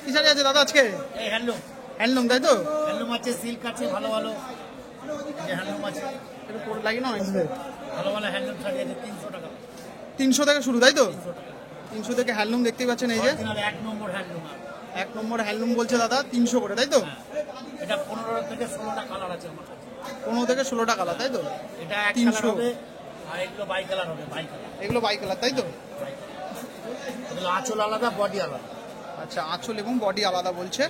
কি শাড়ি আছে দাদা আজকে? এই হ্যান্ডলুম, হ্যান্ডলুম, তাই তো? হ্যান্ডলুম আছে, সিল্ক আছে, ভালো ভালো যে হ্যান্ডলুম আছে, একটু পরে লাগে না? ভালো ভালো হ্যান্ডলুম শাড়ি আছে 300 টাকা। 300 থেকে শুরু, তাই তো? 300 থেকে হ্যান্ডলুম দেখতেই পাচ্ছেন, এই যে 1 নম্বর হ্যান্ডলুম। 1 নম্বর হ্যান্ডলুম বলছে দাদা 300 করে, তাই তো? এটা 15 থেকে 16টা কালার আছে আমার কাছে। 15 থেকে 16টা কালার, তাই তো? এটা এক 300 কালার হবে, আর এগুলো বাই কালার হবে, বাই কালার। এগুলো বাই কালার, তাই তো? এগুলো আঁচল আলাদা, বডি আলাদা। আচ্ছা, আঁচল এবং বডি আলাদা বলছে।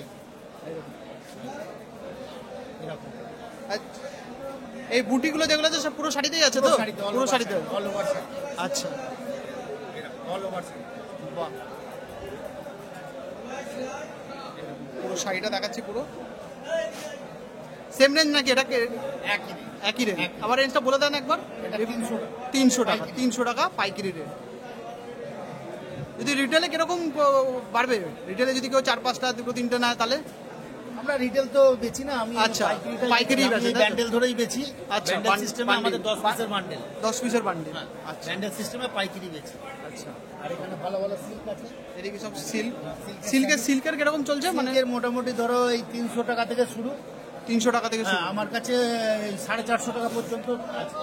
এরকম আর এই বুটিগুলো যেগুলো আছে সব পুরো শাড়িতেই আছে তো? পুরো শাড়িতে, অল ওভার শাড়ি, আচ্ছা। All over sari. বাহ, পুরো শাড়িটা দেখাচ্ছি পুরো সেম রেঞ্জ নাকি? এটা একই রেঞ্জ? আবার রেঞ্জটা বলে দেন একবার। 300 টাকা, 300 টাকা পাইকারি রেট। যদি রিটেলে কিরকম বাড়বে? রিটেলে যদি কেউ 4-5টা 2-3টে নেয় তাহলে? আমরা রিটেল তো বেচি না, আমি আচ্ছা, পাইকারি বেচেন, তাই তো? ব্যান্ডেল ধরেই বেচি। আচ্ছা, ব্যান্ডেল সিস্টেমে আমাদের 10 পিসের বান্ডেল, 10 পিসের বান্ডিল। আচ্ছা ব্যান্ডেল সিস্টেমে পাইকারি বেচি। আচ্ছা। আর এখানে ভালো ভালো সিল্ক আছে। এদিকে সব সিল্কের কিরকম চলছে? মানে সিল্কের মোটামুটি ধরো এই 300 টাকা থেকে শুরু। 300 টাকা থেকে শুরু। হ্যাঁ, আমার কাছে 450 টাকা পর্যন্ত আছে।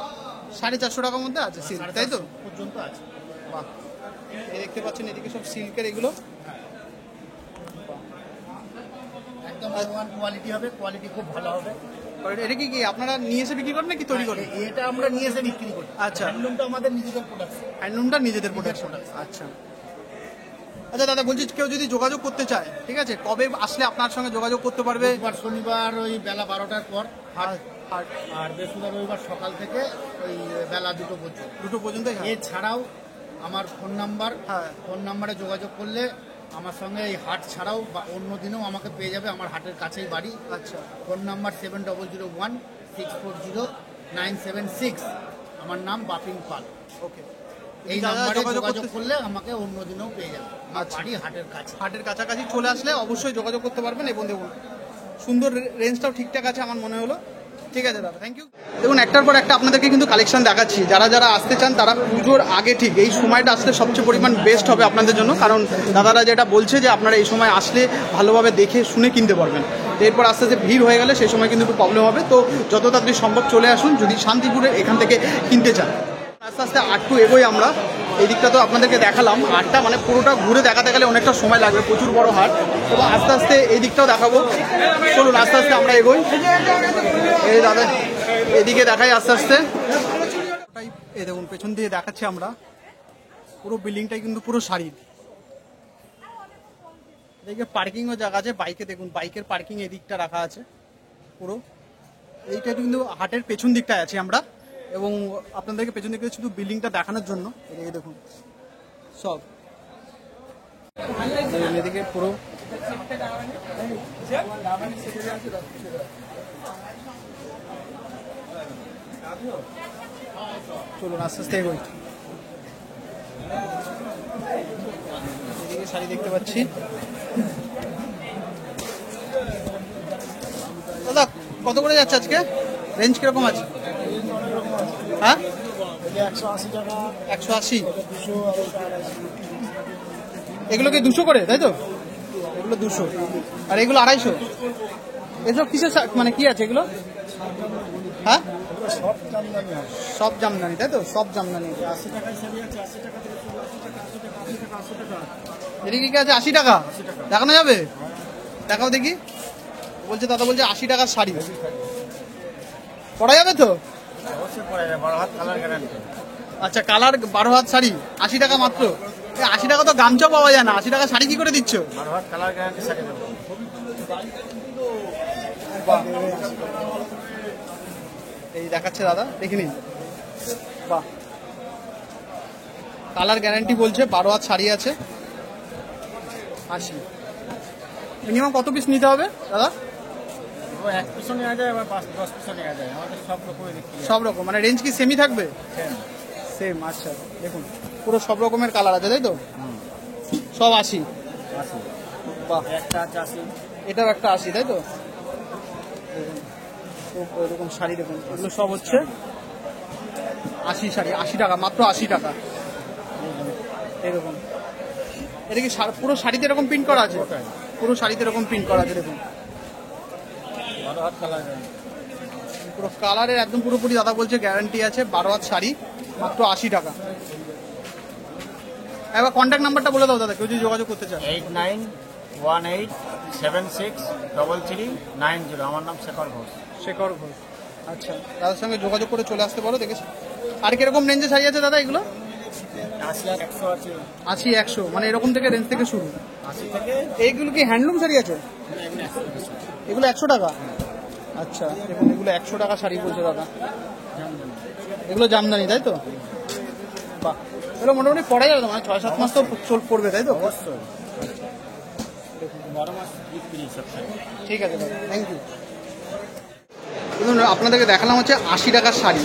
450 টাকার মধ্যে আছে সিল্ক, তাই তো? 450 পর্যন্ত আছে। বাহ, এই দেখতে পাচ্ছেন এদিকে সব সিল্কের এগুলো। একদম ওয়ান কোয়ালিটি হবে, কোয়ালিটি খুব ভালো হবে। আর এটা কি আপনারা নিয়ে এসে বিক্রি করেন নাকি তৈরি করেন? এটা আমরা নিয়ে এসে বিক্রি করি। আচ্ছা। হ্যান্ডলুমটা আমাদের নিজেদের প্রোডাক্ট। হ্যান্ডলুমটা নিজেদের প্রোডাকশন। আচ্ছা আচ্ছা দাদা, বলছি কেউ যদি যোগাযোগ করতে চায়, ঠিক আছে, কবে আসলে আপনার সঙ্গে যোগাযোগ করতে পারবে? শনিবার ওই বেলা 12টার পর হাট, আর আর বৃহস্পতিবার রবিবার সকাল থেকে ওই বেলা 2টো পর্যন্ত। 2টো পর্যন্ত? এছাড়াও আমার ফোন নাম্বার, হ্যাঁ। ফোন নাম্বারে যোগাযোগ করলে আমার সঙ্গে এই হাট ছাড়াও বা অন্য দিনেও আমাকে পেয়ে যাবে। আমার হাটের কাছেই বাড়ি। আচ্ছা। Phone number 7001640976। আমার নাম বাপিন পাল। ওকে। এই দাদা নাম্বারে যোগাযোগ যোগাযোগ করতে- করলে আমাকে অন্য দিনেও পেয়ে যাবে। আমার আচ্ছা। বাড়ি হাটের কাছে। হাটের কাছাকাছি চলে আসলে অবশ্যই যোগাযোগ করতে পারবেন। এবং দেখুন সুন্দর রেঞ্জটাও ঠিকঠাক আছে আমার মনে হলো। ঠিক আছে দাদা, থ্যাংক ইউ। দেখুন একটার পর একটা আপনাদেরকে কিন্তু কালেকশন দেখাচ্ছি। যারা যারা আসতে চান তারা পুজোর আগে ঠিক এই সময়টা আসলে সবচেয়ে পরিমাণ বেস্ট হবে আপনাদের জন্য, কারণ দাদারা যেটা বলছে যে আপনারা এই সময় আসলে ভালোভাবে দেখে শুনে কিনতে পারবেন। এরপর আস্তে আস্তে ভিড় হয়ে গেলে সেই সময় কিন্তু একটু প্রবলেম হবে। তো যত তাড়াতাড়ি সম্ভব চলে আসুন যদি শান্তিপুরে এখান থেকে কিনতে চান। আস্তে আস্তে আটটু এগোই আমরা। এই দিকটা তো আপনাদেরকে দেখালাম, হাটটা মানে পুরোটা ঘুরে দেখাতে গেলে অনেকটা সময় লাগবে, প্রচুর বড় হাট। এবং আস্তে আস্তে এই দিকটাও দেখাবো। চলুন আস্তে আস্তে আমরা এগোই। এই দাদা এদিকে দেখাই আস্তে আস্তে। এই দেখুন পেছন দিয়ে দেখাচ্ছি আমরা, পুরো বিল্ডিংটাই কিন্তু পুরো শাড়ির। এদিকে পার্কিংও জায়গা আছে, বাইকে দেখুন বাইকের পার্কিং এদিকটা রাখা আছে পুরো। এইটা কিন্তু হাটের পেছন দিকটায় আছি আমরা, এবং আপনাদেরকে পেছন দিকে শুধু বিল্ডিংটা দেখানোর জন্য এদিকে দেখুন সব এদিকে পুরো। চলুন আস্তে আস্তে এগোই। এদিকে শাড়ি দেখতে পাচ্ছি। দাদা কত করে যাচ্ছে আজকে? রেঞ্জ কিরকম আছে? হ্যাঁ 180। এগুলো কি 200 করে, তাই তো? এগুলো 200 আর এগুলো 250। এসব কিসের মানে কি আছে এগুলো? হ্যাঁ সব জামদানি, তাই তো? সব জামদানি। এদিকে কি আছে? 80 টাকা। দেখানো যাবে? দেখাও দেখি। বলছে দাদা, বলছে 80 টাকার শাড়ি পরা যাবে তো? আচ্ছা, কালার 12 হাত শাড়ি 80 টাকা মাত্র। 80 টাকা তো গামছা পাওয়া যায় না, 80 টাকা শাড়ি কি করে দিচ্ছ? এই দেখাচ্ছে দাদা, দেখে নিন। বাহ, কালার গ্যারান্টি বলছে। 12 হাত শাড়ি আছে 80। মিনিমাম কত পিস নিতে হবে দাদা? 1 পিসও নেওয়া যায়, আবার 5-10 পিসও নেওয়া যায়। আমাদের সব রকমের বিক্রি। সব রকম মানে রেঞ্জ কি সেমই থাকবে? সেম। আচ্ছা দেখুন পুরো সব রকমের কালার আছে, তাই তো? সব 80। বাহ, একটা আছে 80। এটাও একটা 80, তাই তো? দেখুন এরকম শাড়ি দেখুন, এগুলো সব হচ্ছে 80 শাড়ি, 80 টাকা মাত্র, 80 টাকা। এরকম এটা কি পুরো শাড়িতে এরকম প্রিন্ট করা আছে? পুরো শাড়িতে এরকম প্রিন্ট করা আছে দেখুন। পুরো কালারের একদম পুরোপুরি দাদা বলছে গ্যারান্টি আছে। 12 হাত শাড়ি মাত্র 80 টাকা। এবার কন্ট্যাক্ট নাম্বারটা বলে দাও দাদা, কেউ যদি যোগাযোগ করতে চায়। 8918763390। আমার নাম শেখর ঘোষ। শেখর ঘোষ। আচ্ছা, দাদার সঙ্গে যোগাযোগ করে চলে আসতে পারো। দেখেছি আর কিরকম রেঞ্জে শাড়ি আছে দাদা এগুলো? 80-100 আছে। 80-100 মানে এরকম থেকে রেঞ্জ থেকে শুরু। 80 থেকে। এইগুলো কি হ্যান্ডলুম শাড়ি আছে? এগুলো 100 টাকা। আচ্ছা দেখুন এগুলো 100 টাকা শাড়ি বলছে দাদা। এগুলো জামদানি, তাই তো? বাহ, এগুলো মোটামুটি পড়া যাবে তো, মানে 6-7 মাস তো পড়বে, তাই তো? অবশ্যই 12 মাস বিক্রি সব। ঠিক আছে দাদা, থ্যাংক ইউ। দেখুন আপনাদেরকে দেখালাম হচ্ছে 80 টাকার শাড়ি।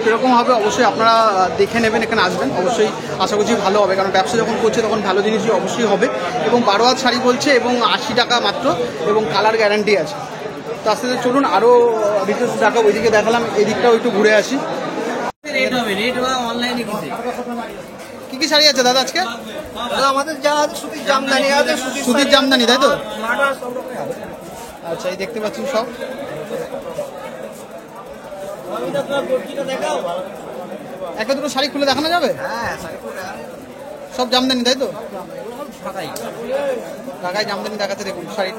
সেরকম হবে অবশ্যই আপনারা দেখে নেবেন, এখানে আসবেন অবশ্যই। আশা করছি ভালো হবে, কারণ ব্যবসা যখন করছে তখন ভালো জিনিসই অবশ্যই হবে। এবং 12 হাত শাড়ি বলছে এবং 80 টাকা মাত্র, এবং কালার গ্যারান্টি আছে। তো আস্তে আস্তে চলুন আরও ডিটেলস দেখাবো। ওইদিকে দেখালাম, এদিকটাও একটু ঘুরে আসি। কি কি শাড়ি আছে দাদা আজকে? আমাদের যা আছে সুতির জামদানি আছে, সুতির জামদানি, তাই তো? আচ্ছা এই দেখতে পাচ্ছেন সব। একটা দুটো শাড়ি খুলে দেখানো যাবে? সব জামদানি, তাই তো? ঢাকায় জামদানি দেখাচ্ছে দেখুন শাড়ি।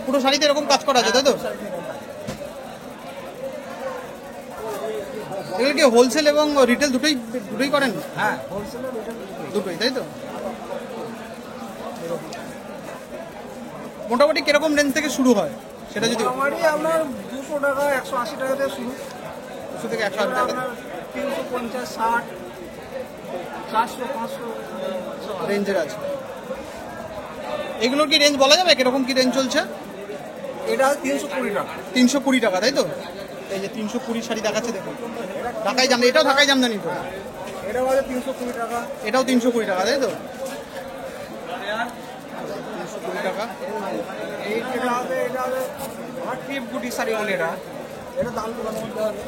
পুরো শাড়িতে এরকম কাজ করা আছে তাই তো? এগুলো কি হোলসেল এবং রিটেল দুটোই করেন? হ্যাঁ, হোলসেলের দুটোই তাই তো? মোটামুটি কিরকম রেঞ্জ থেকে শুরু হয় সেটা যদি মোটামুটি আপনার 200 টাকা 180 টাকা থেকে শুরু, 200 থেকে 180 টাকা 350, 60, 400, 500 রেঞ্জের আছে। এগুলোর কি রেঞ্জ বলা যাবে কিরকম কি রেঞ্জ চলছে? এটা 320 টাকা। 320 টাকা তাই তো? এই যে 320 শাড়ি দেখাচ্ছে দেখুন, ঢাকাই জামদানি, এটাও ঢাকাই জামদানি তো? এটা হচ্ছে 320 টাকা। এটাও 320 টাকা তাই তো? 320 টাকা। এটা হবে আমার টিপ বুটি শাড়ি বলে এটা দাম তো মধ্যে হবে।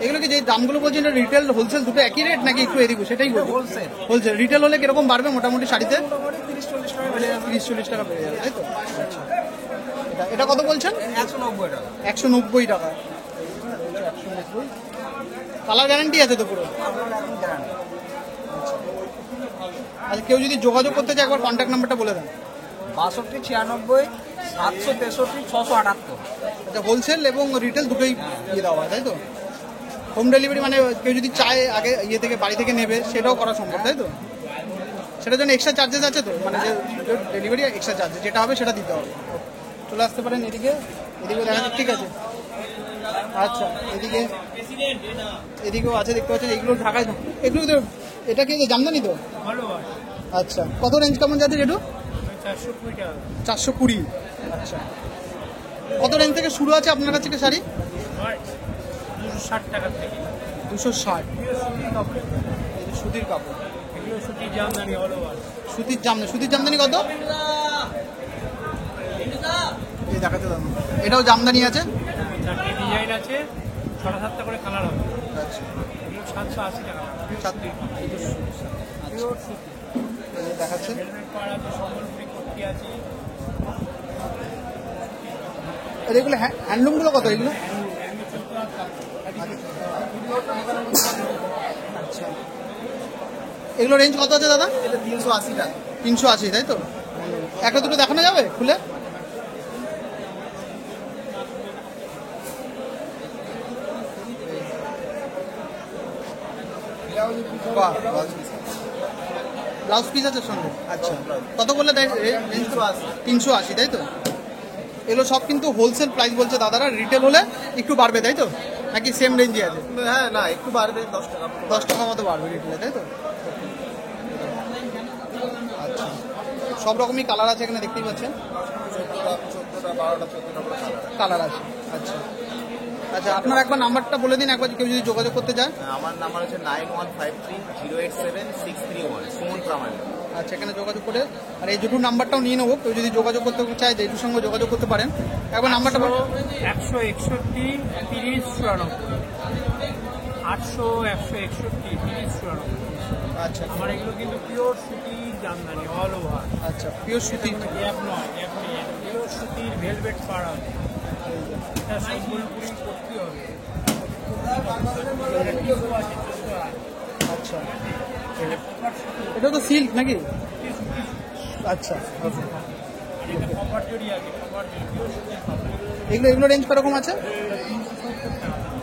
এগুলো কি যে দামগুলো বলছেন এটা রিটেল হোলসেল দুটো একই রেট নাকি একটু এদিকে সেটাই বলবো? Wholesale wholesale. রিটেল হলে কিরকম বাড়বে মোটামুটি শাড়িতে? মোটামুটি 30-40 টাকা বেড়ে যাবে। 30-40 টাকা বেড়ে যাবে তাই তো? আচ্ছা, এটা কত বলছেন? 190 টাকা। 190 টাকা। কালার গ্যারান্টি আছে তো পুরো? আপনার এখন গ্যারান্টি। আচ্ছা, কেউ যদি যোগাযোগ করতে চায় একবার কন্ট্যাক্ট নাম্বারটা বলে দেন। 62 96 763 678। আচ্ছা, হোলসেল এবং রিটেল দুটোই দিয়ে দেওয়া হয় তাই তো? হোম ডেলিভারি মানে কেউ যদি চায় আগে ইয়ে থেকে বাড়ি থেকে নেবে সেটাও করা সম্ভব তাই তো? সেটার জন্য এক্সট্রা চার্জেস আছে তো, মানে যে ডেলিভারি এক্সট্রা চার্জেস যেটা হবে সেটা দিতে হবে। চলে আসতে পারেন এদিকে, এদিকেও দেখা যাচ্ছে, ঠিক আছে। আচ্ছা, এদিকেও আছে দেখতে পাচ্ছেন, এগুলো ঢাকায়, এগুলো তো, এটা কি জামদানি তো? আচ্ছা, কত রেঞ্জ কেমন যাচ্ছে একটু? 420 টাকা। 420। আচ্ছা, কত রেঞ্জ থেকে শুরু আছে আপনার কাছে শাড়ি? 260 টাকা থেকে। 260। এই যে সুতির কাপড়, এগুলো সুতির জামদানি অল ওভার। সুতির জামদানি কত? এই দেখাতে দাম, এটাও জামদানি আছে? 4টি ডিজাইন আছে, 6-7টা করে কালার হবে। আচ্ছা, এগুলো 780 টাকা। পিওর সুতি। দেখাচ্ছে হেলমেট পাড় আছে, সম্বলপুরি কুর্তি আছে। আর এগুলো হ্যান্ডলুমগুলো কত এগুলো? আচ্ছা, এগুলো রেঞ্জ কত আছে দাদা? এটা 380 টাকা। 380 তাই তো? একটা দুটো দেখানো যাবে খুলে? বাহ, ব্লাউজ পিস আছে সঙ্গে? আচ্ছা, কত বললে? 380 তাই তো? এগুলো সব কিন্তু হোলসেল প্রাইস বলছে দাদারা, রিটেল হলে একটু বাড়বে তাই তো, নাকি সেম রেঞ্জে আছে? হ্যাঁ, না একটু বাড়বে, 10 টাকা। 10 টাকা মতো বাড়বে রিটেলে তাই তো? আচ্ছা, সব রকমই কালার আছে এখানে দেখতেই পাচ্ছেন, 14টা 12টা 14টা করে কালার আছে। আচ্ছা আচ্ছা, আপনার একবার নাম্বারটা বলে দিন, একবার কেউ যদি যোগাযোগ করতে চায়। আমার নাম্বার হচ্ছে 9153087631, সুমন প্রামাণিক। আচ্ছা, এখানে যোগাযোগ করে, আর এই দুটোর নাম্বারটাও নিয়ে নেবো, কেউ যদি যোগাযোগ করতে চায় যে এটার সঙ্গে যোগাযোগ করতে পারেন। একবার নাম্বারটা 161 30 94। 800 161 30 94। আচ্ছা আমার এগুলো কিন্তু পিওর সুতির জামদানি অল ওভার। আচ্ছা, পিওর সুতি। গ্যাপ নয়, গ্যাপ নেই। পিওর সুতির ভেলভেট পাড় হবে। এটা সম্বলপুরি কুর্তি হবে। আচ্ছা, এটা তো সিল্ক নাকি? আচ্ছা, এটা কভার জড়ি আছে, কভার জড়ি পিওর সুতির কাপড়। এগুলো রেঞ্জ কিরকম আছে?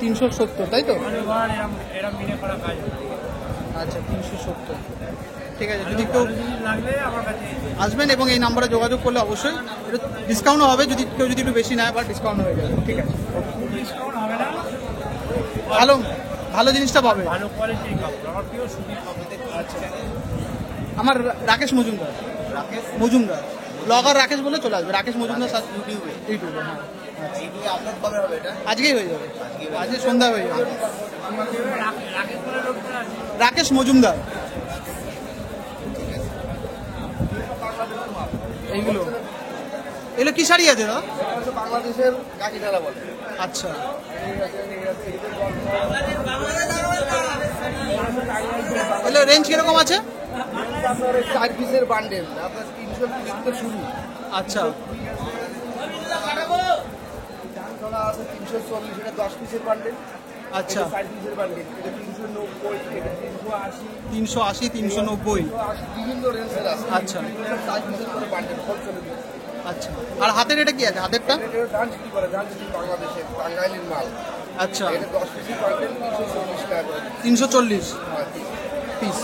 370 তাই তো? এবার এরা মিনে করা কাজ হবে। আচ্ছা, 370। ঠিক আছে, যদি কেউ লাগলে আমার কাছে আসবেন এবং এই নাম্বারে যোগাযোগ করলে অবশ্যই একটু ডিসকাউন্টও হবে, যদি কেউ যদি একটু বেশি নেয় বা ডিসকাউন্ট হয়ে যাবে। ঠিক আছে, ডিসকাউন্ট হবে না। ভালো ভালো জিনিসটা পাবে। ভালো কোয়ালিটির কাপড়, আমার পিওর সুতির কাপড়। আচ্ছা, আমার রাকেশ মজুমদার, ব্লগার রাকেশ বলে চলে আসবে, রাকেশ মজুমদার ইউটিউবে। হ্যাঁ, এইগুলো আপলোড কবে হবে এটা? আজকেই হয়ে যাবে, আজকে সন্ধ্যা হয়ে যাবে। রাকেশ বলে লোকটা আছে। রাকেশ মজুমদার। এইগুলো এগুলো কি শাড়ি আছে দাদা? বাংলাদেশের কাকি ঢালা বলে। আচ্ছা, এগুলো রেঞ্জ কিরকম আছে? আপনার 4 পিসের বান্ডেল, আপনার 300 পিস থেকে শুরু। আচ্ছা, আছে 340, এটা 10 পিসের বান্ডেল। আচ্ছা। 380, 390। আচ্ছা আচ্ছা। আর হাতের এটা কি আছে, হাতেরটা? বাংলাদেশে টাঙ্গাইলের মাল, আচ্ছা, এটা 10 পিসি কন্টেন্ট 340 টাকা করে। 340 পিস।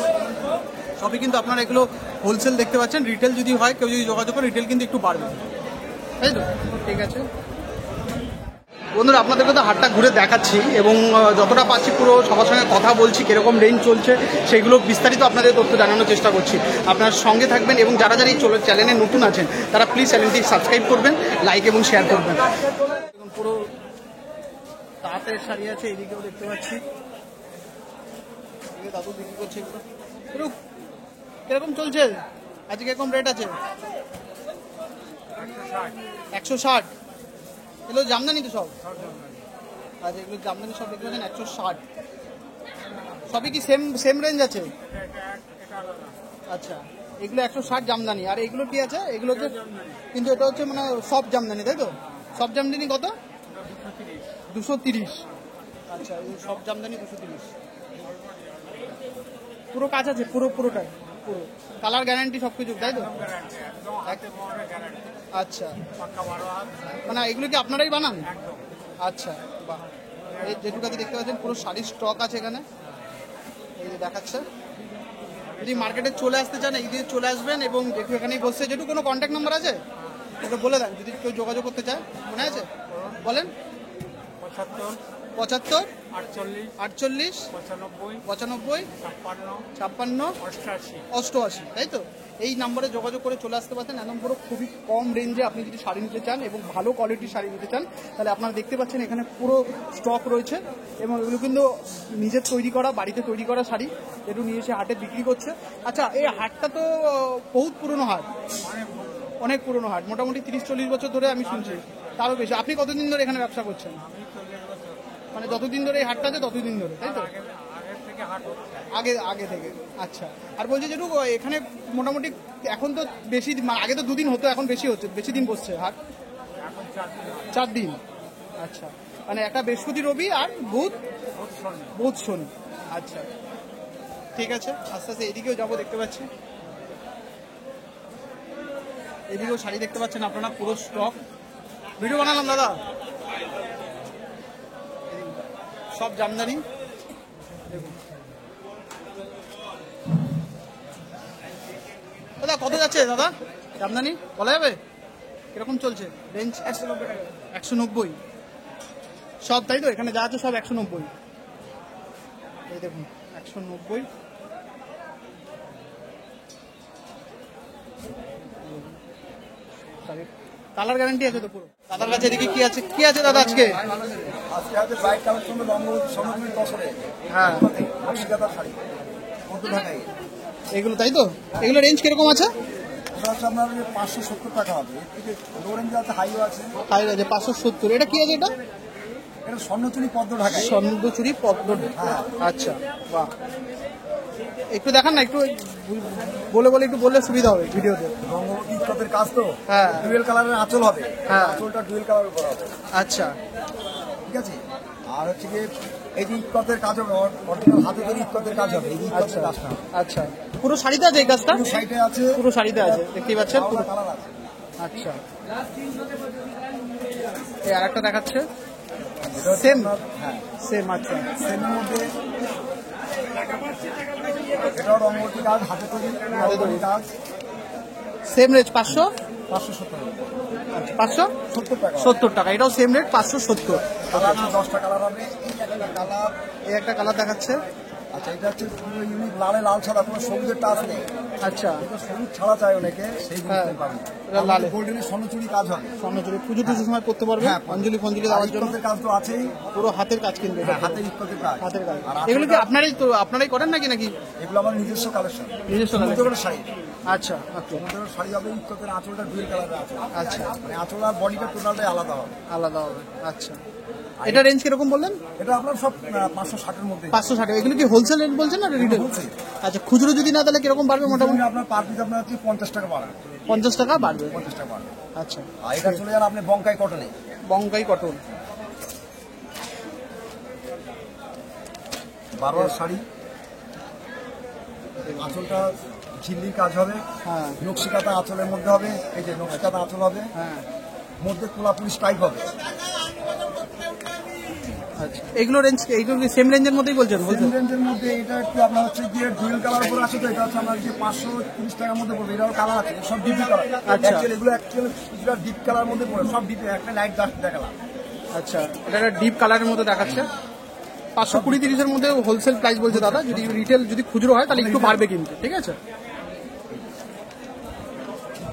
সবই কিন্তু আপনারা এগুলো হোলসেল দেখতে পাচ্ছেন। রিটেল যদি হয়, কেউ যদি যোগাযোগ করে, রিটেল কিন্তু একটু বাড়বে, তাই তো? ঠিক আছে বন্ধুরা, আপনাদেরকে তো হাটটা ঘুরে দেখাচ্ছি এবং যতটা পাচ্ছি পুরো সবার সঙ্গে কথা বলছি, কীরকম রেঞ্জ চলছে সেগুলো বিস্তারিত আপনাদের তথ্য জানানোর চেষ্টা করছি। আপনার সঙ্গে থাকবেন এবং যারা যারা এই চ্যানেলে নতুন আছেন তারা প্লিজ চ্যানেলটি সাবস্ক্রাইব করবেন, লাইক এবং শেয়ার করবেন। এবং পুরো তাঁতের শাড়ি আছে, এদিকেও দেখতে পাচ্ছি, এদিকে দাদু বিক্রি করছে এগুলো। পুরো কিরকম চলছে আজকে, কিরকম রেট আছে? 160। এগুলো জামদানি তো সব? আচ্ছা, এগুলো জামদানি সব দেখতে পাচ্ছেন 160। সবই কি সেম রেঞ্জ আছে? আচ্ছা, এগুলো 160 জামদানি। আর এগুলো কি আছে? এগুলো হচ্ছে, কিন্তু এটা হচ্ছে মানে সব জামদানি, তাই তো? সব জামদানি কত? 230। আচ্ছা, এই সব জামদানি 230। পুরো কাজ আছে, পুরোটাই, পুরো কালার গ্যারান্টি সব কিছু, তাই তো? আচ্ছা, মানে এগুলো কি আপনারাই বানান? আচ্ছা, বাহ। এই যেটুকাতে দেখতে পাচ্ছেন পুরো শাড়ির স্টক আছে এখানে, এই যে দেখাচ্ছে। যদি মার্কেটে চলে আসতে চান, এই দিয়ে চলে আসবেন এবং যেটু এখানেই বসছে। যেটু কোনো কন্ট্যাক্ট নাম্বার আছে ওটা বলে দেন, যদি কেউ যোগাযোগ করতে চায়। মনে আছে? বলেন। 75, 75, 48, 48, 95, 95, 56, 56, 88। 88, তাই তো? এই নাম্বারে যোগাযোগ করে চলে আসতে পারতেন। একদম পুরো খুবই কম রেঞ্জে আপনি যদি শাড়ি নিতে চান এবং ভালো কোয়ালিটির শাড়ি নিতে চান, তাহলে আপনারা দেখতে পাচ্ছেন এখানে পুরো স্টক রয়েছে এবং এগুলো কিন্তু নিজের তৈরি করা, বাড়িতে তৈরি করা শাড়ি, যেটু নিয়ে এসে হাটে বিক্রি করছে। আচ্ছা, এই হাটটা তো বহুত পুরনো হাট, অনেক পুরনো হাট, মোটামুটি 30-40 বছর ধরে আমি শুনছি, তারও বেশি। আপনি কতদিন ধরে এখানে ব্যবসা করছেন? মানে যতদিন ধরে এই হাটটা আছে ততদিন ধরে, তাই তো? আগে থেকে। আচ্ছা। আর বলছি যেটু এখানে মোটামুটি এখন তো বেশি, আগে তো 2 দিন হতো, এখন বেশি হচ্ছে, বেশি দিন বসছে হাট? 4 দিন। আচ্ছা, মানে একটা বৃহস্পতি, রবি আর বুধ শনি। আচ্ছা, ঠিক আছে। আস্তে আস্তে এদিকেও যাবো, দেখতে পাচ্ছি এদিকেও শাড়ি দেখতে পাচ্ছেন আপনারা, পুরো স্টক। ভিডিও বানালাম দাদা, সব জামদানি। দেখুন দাদা, কত যাচ্ছে দাদা জামদানি বলা যাবে? কিরকম চলছে রেঞ্জ? 190 টাকা। 190 সব, তাই তো? এখানে যা আছে সব 190। এই দেখুন 190। কালার গ্যারান্টি আছে তো পুরো? দাদার কাছে এদিকে কি আছে, কি আছে দাদা আজকে? আজকে আছে ব্রাইট কালেকশন সমুদ্রের দশরে। হ্যাঁ, নকশিকাঁথার শাড়ি মধ্য ঢাকায়। এগুলো তাই তো? এগুলো রেঞ্জ কিরকম আছে? এটা হচ্ছে আপনার 570 টাকা হবে। এর থেকে লো রেঞ্জে আছে, হাইও আছে। হাই আছে 570। এটা কি আছে? এটা এটা স্বর্ণচুরি পদ্ম ঢাকায়। স্বর্ণচুরি পদ্ম। আচ্ছা, বাহ। একটু দেখান না, একটু বলে একটু বললে সুবিধা হবে ভিডিওতে। রঙ্গবতী ইস্কতের কাজ তো, হ্যাঁ, ডুয়েল কালারের আঁচল হবে। হ্যাঁ, আঁচলটা ডুয়েল কালার করা হবে। আচ্ছা, ঠিক আছে। আর হচ্ছে কি, এই যে ইস্কতের কাজ হবে, অরিজিনাল হাতে তৈরি ইস্কতের কাজ হবে। এই যে ইস্কতের কাজটা আচ্ছা, পুরো শাড়িতে আছে এই কাজটা? পুরো সাইডে আছে, পুরো শাড়িতে আছে, দেখতেই পাচ্ছেন পুরো। কালার আছে। আচ্ছা, এই আরেকটা দেখাচ্ছে, এটা হচ্ছে সেম আপনার, হ্যাঁ সেম। আচ্ছা, সেমের মধ্যে এটাও রঙ্গবতী কাজ, হাতে তৈরি রঙ্গবতী কাজ। Same rate 500? 570 টাকা। আচ্ছা, 570 টাকা। 70 টাকা। এটাও সেম রেট 570। কালার আছে 10টা কালার হবে। এই একটা কালার, এই একটা কালার দেখাচ্ছে। আচ্ছা, এটা হচ্ছে পুরো ইউনিক, লালে লাল ছাড়া, কোনো সবুজের টাচ নেই। আচ্ছা, এটা সবুজ ছাড়া চাই অনেকে, সেই হ্যাঁ, জিনিসটাই পাবেন। এটা লালে গোল্ডেনের স্বর্ণচুরি কাজ হবে। স্বর্ণচুরি পুজো টুজোর সময় করতে পারবে, হ্যাঁ, অঞ্জলি ফঞ্জলি আর দেওয়ার জন্য। ইস্কতের কাজ তো আছেই। পুরো হাতের কাজ কিন্তু এটা, হাতে ইস্কতের কাজ। হাতের কাজ। আর এগুলো কি আঁচলটা- আপনারাই করেন নাকি? এগুলো আমার নিজস্ব কালেকশন, নিজস্ব collection? সমুদ্রের শাড়ি। আচ্ছা, ওকে, সমুদ্রের শাড়ি হবে, ইস্কতের আঁচলটা ডুয়েল কালারের আছে। আচ্ছা, মানে আঁচল আর বডিটা টোটালটাই আলাদা হবে। আলাদা হবে। আচ্ছা, এটা রেঞ্জ কিরকম বললেন? এটা আপনার সব 560-এর মধ্যে। 560। এগুলো কি হোলসেল রেট বলছেন না রিটেল? হোলসেল। আচ্ছা, খুচরো যদি না তাহলে কিরকম বাড়বে মোটামুটি? আপনার পার পিস আপনার হচ্ছে 50 টাকা বাড়বে। 50 টাকা বাড়বে। 50 টাকা বাড়বে। আচ্ছা, আর এটা চলে যান আপনি বঙ্কাই কটনে। বঙ্গাই কটন। বারোয়ার শাড়ি, আঁচলটা ঝিল্লির কাজ হবে, হ্যাঁ নকশিকাতা আঁচলের মধ্যে হবে, এই যে নকশিকাতা আঁচল হবে, হ্যাঁ মধ্যে কোলাপুরি স্টাইপ হবে। আচ্ছা এগুলো রেঞ্জ, এইগুলো সেম রেঞ্জের মধ্যেই বলছেন? সেম রেঞ্জের মধ্যে এটা একটু আপনার হচ্ছে গিয়ে ডুয়েল কালার উপর আছে, তো এটা হচ্ছে আপনার যে 530 টাকার মধ্যে পড়বে। এটাও কালার আছে, সব ডিপি কালার। আচ্ছা। এগুলো কিছুটা ডিপ কালার মধ্যে পড়ে, সব ডিপি, একটা লাইট ডাস্ট দেখালাম। আচ্ছা এটা একটা ডিপ কালারের মধ্যে দেখাচ্ছে। 520-30-এর মধ্যে হোলসেল প্রাইস বলছে দাদা। যদি রিটেল যদি খুচরো হয় তাহলে একটু বাড়বে কিন্তু, ঠিক আছে?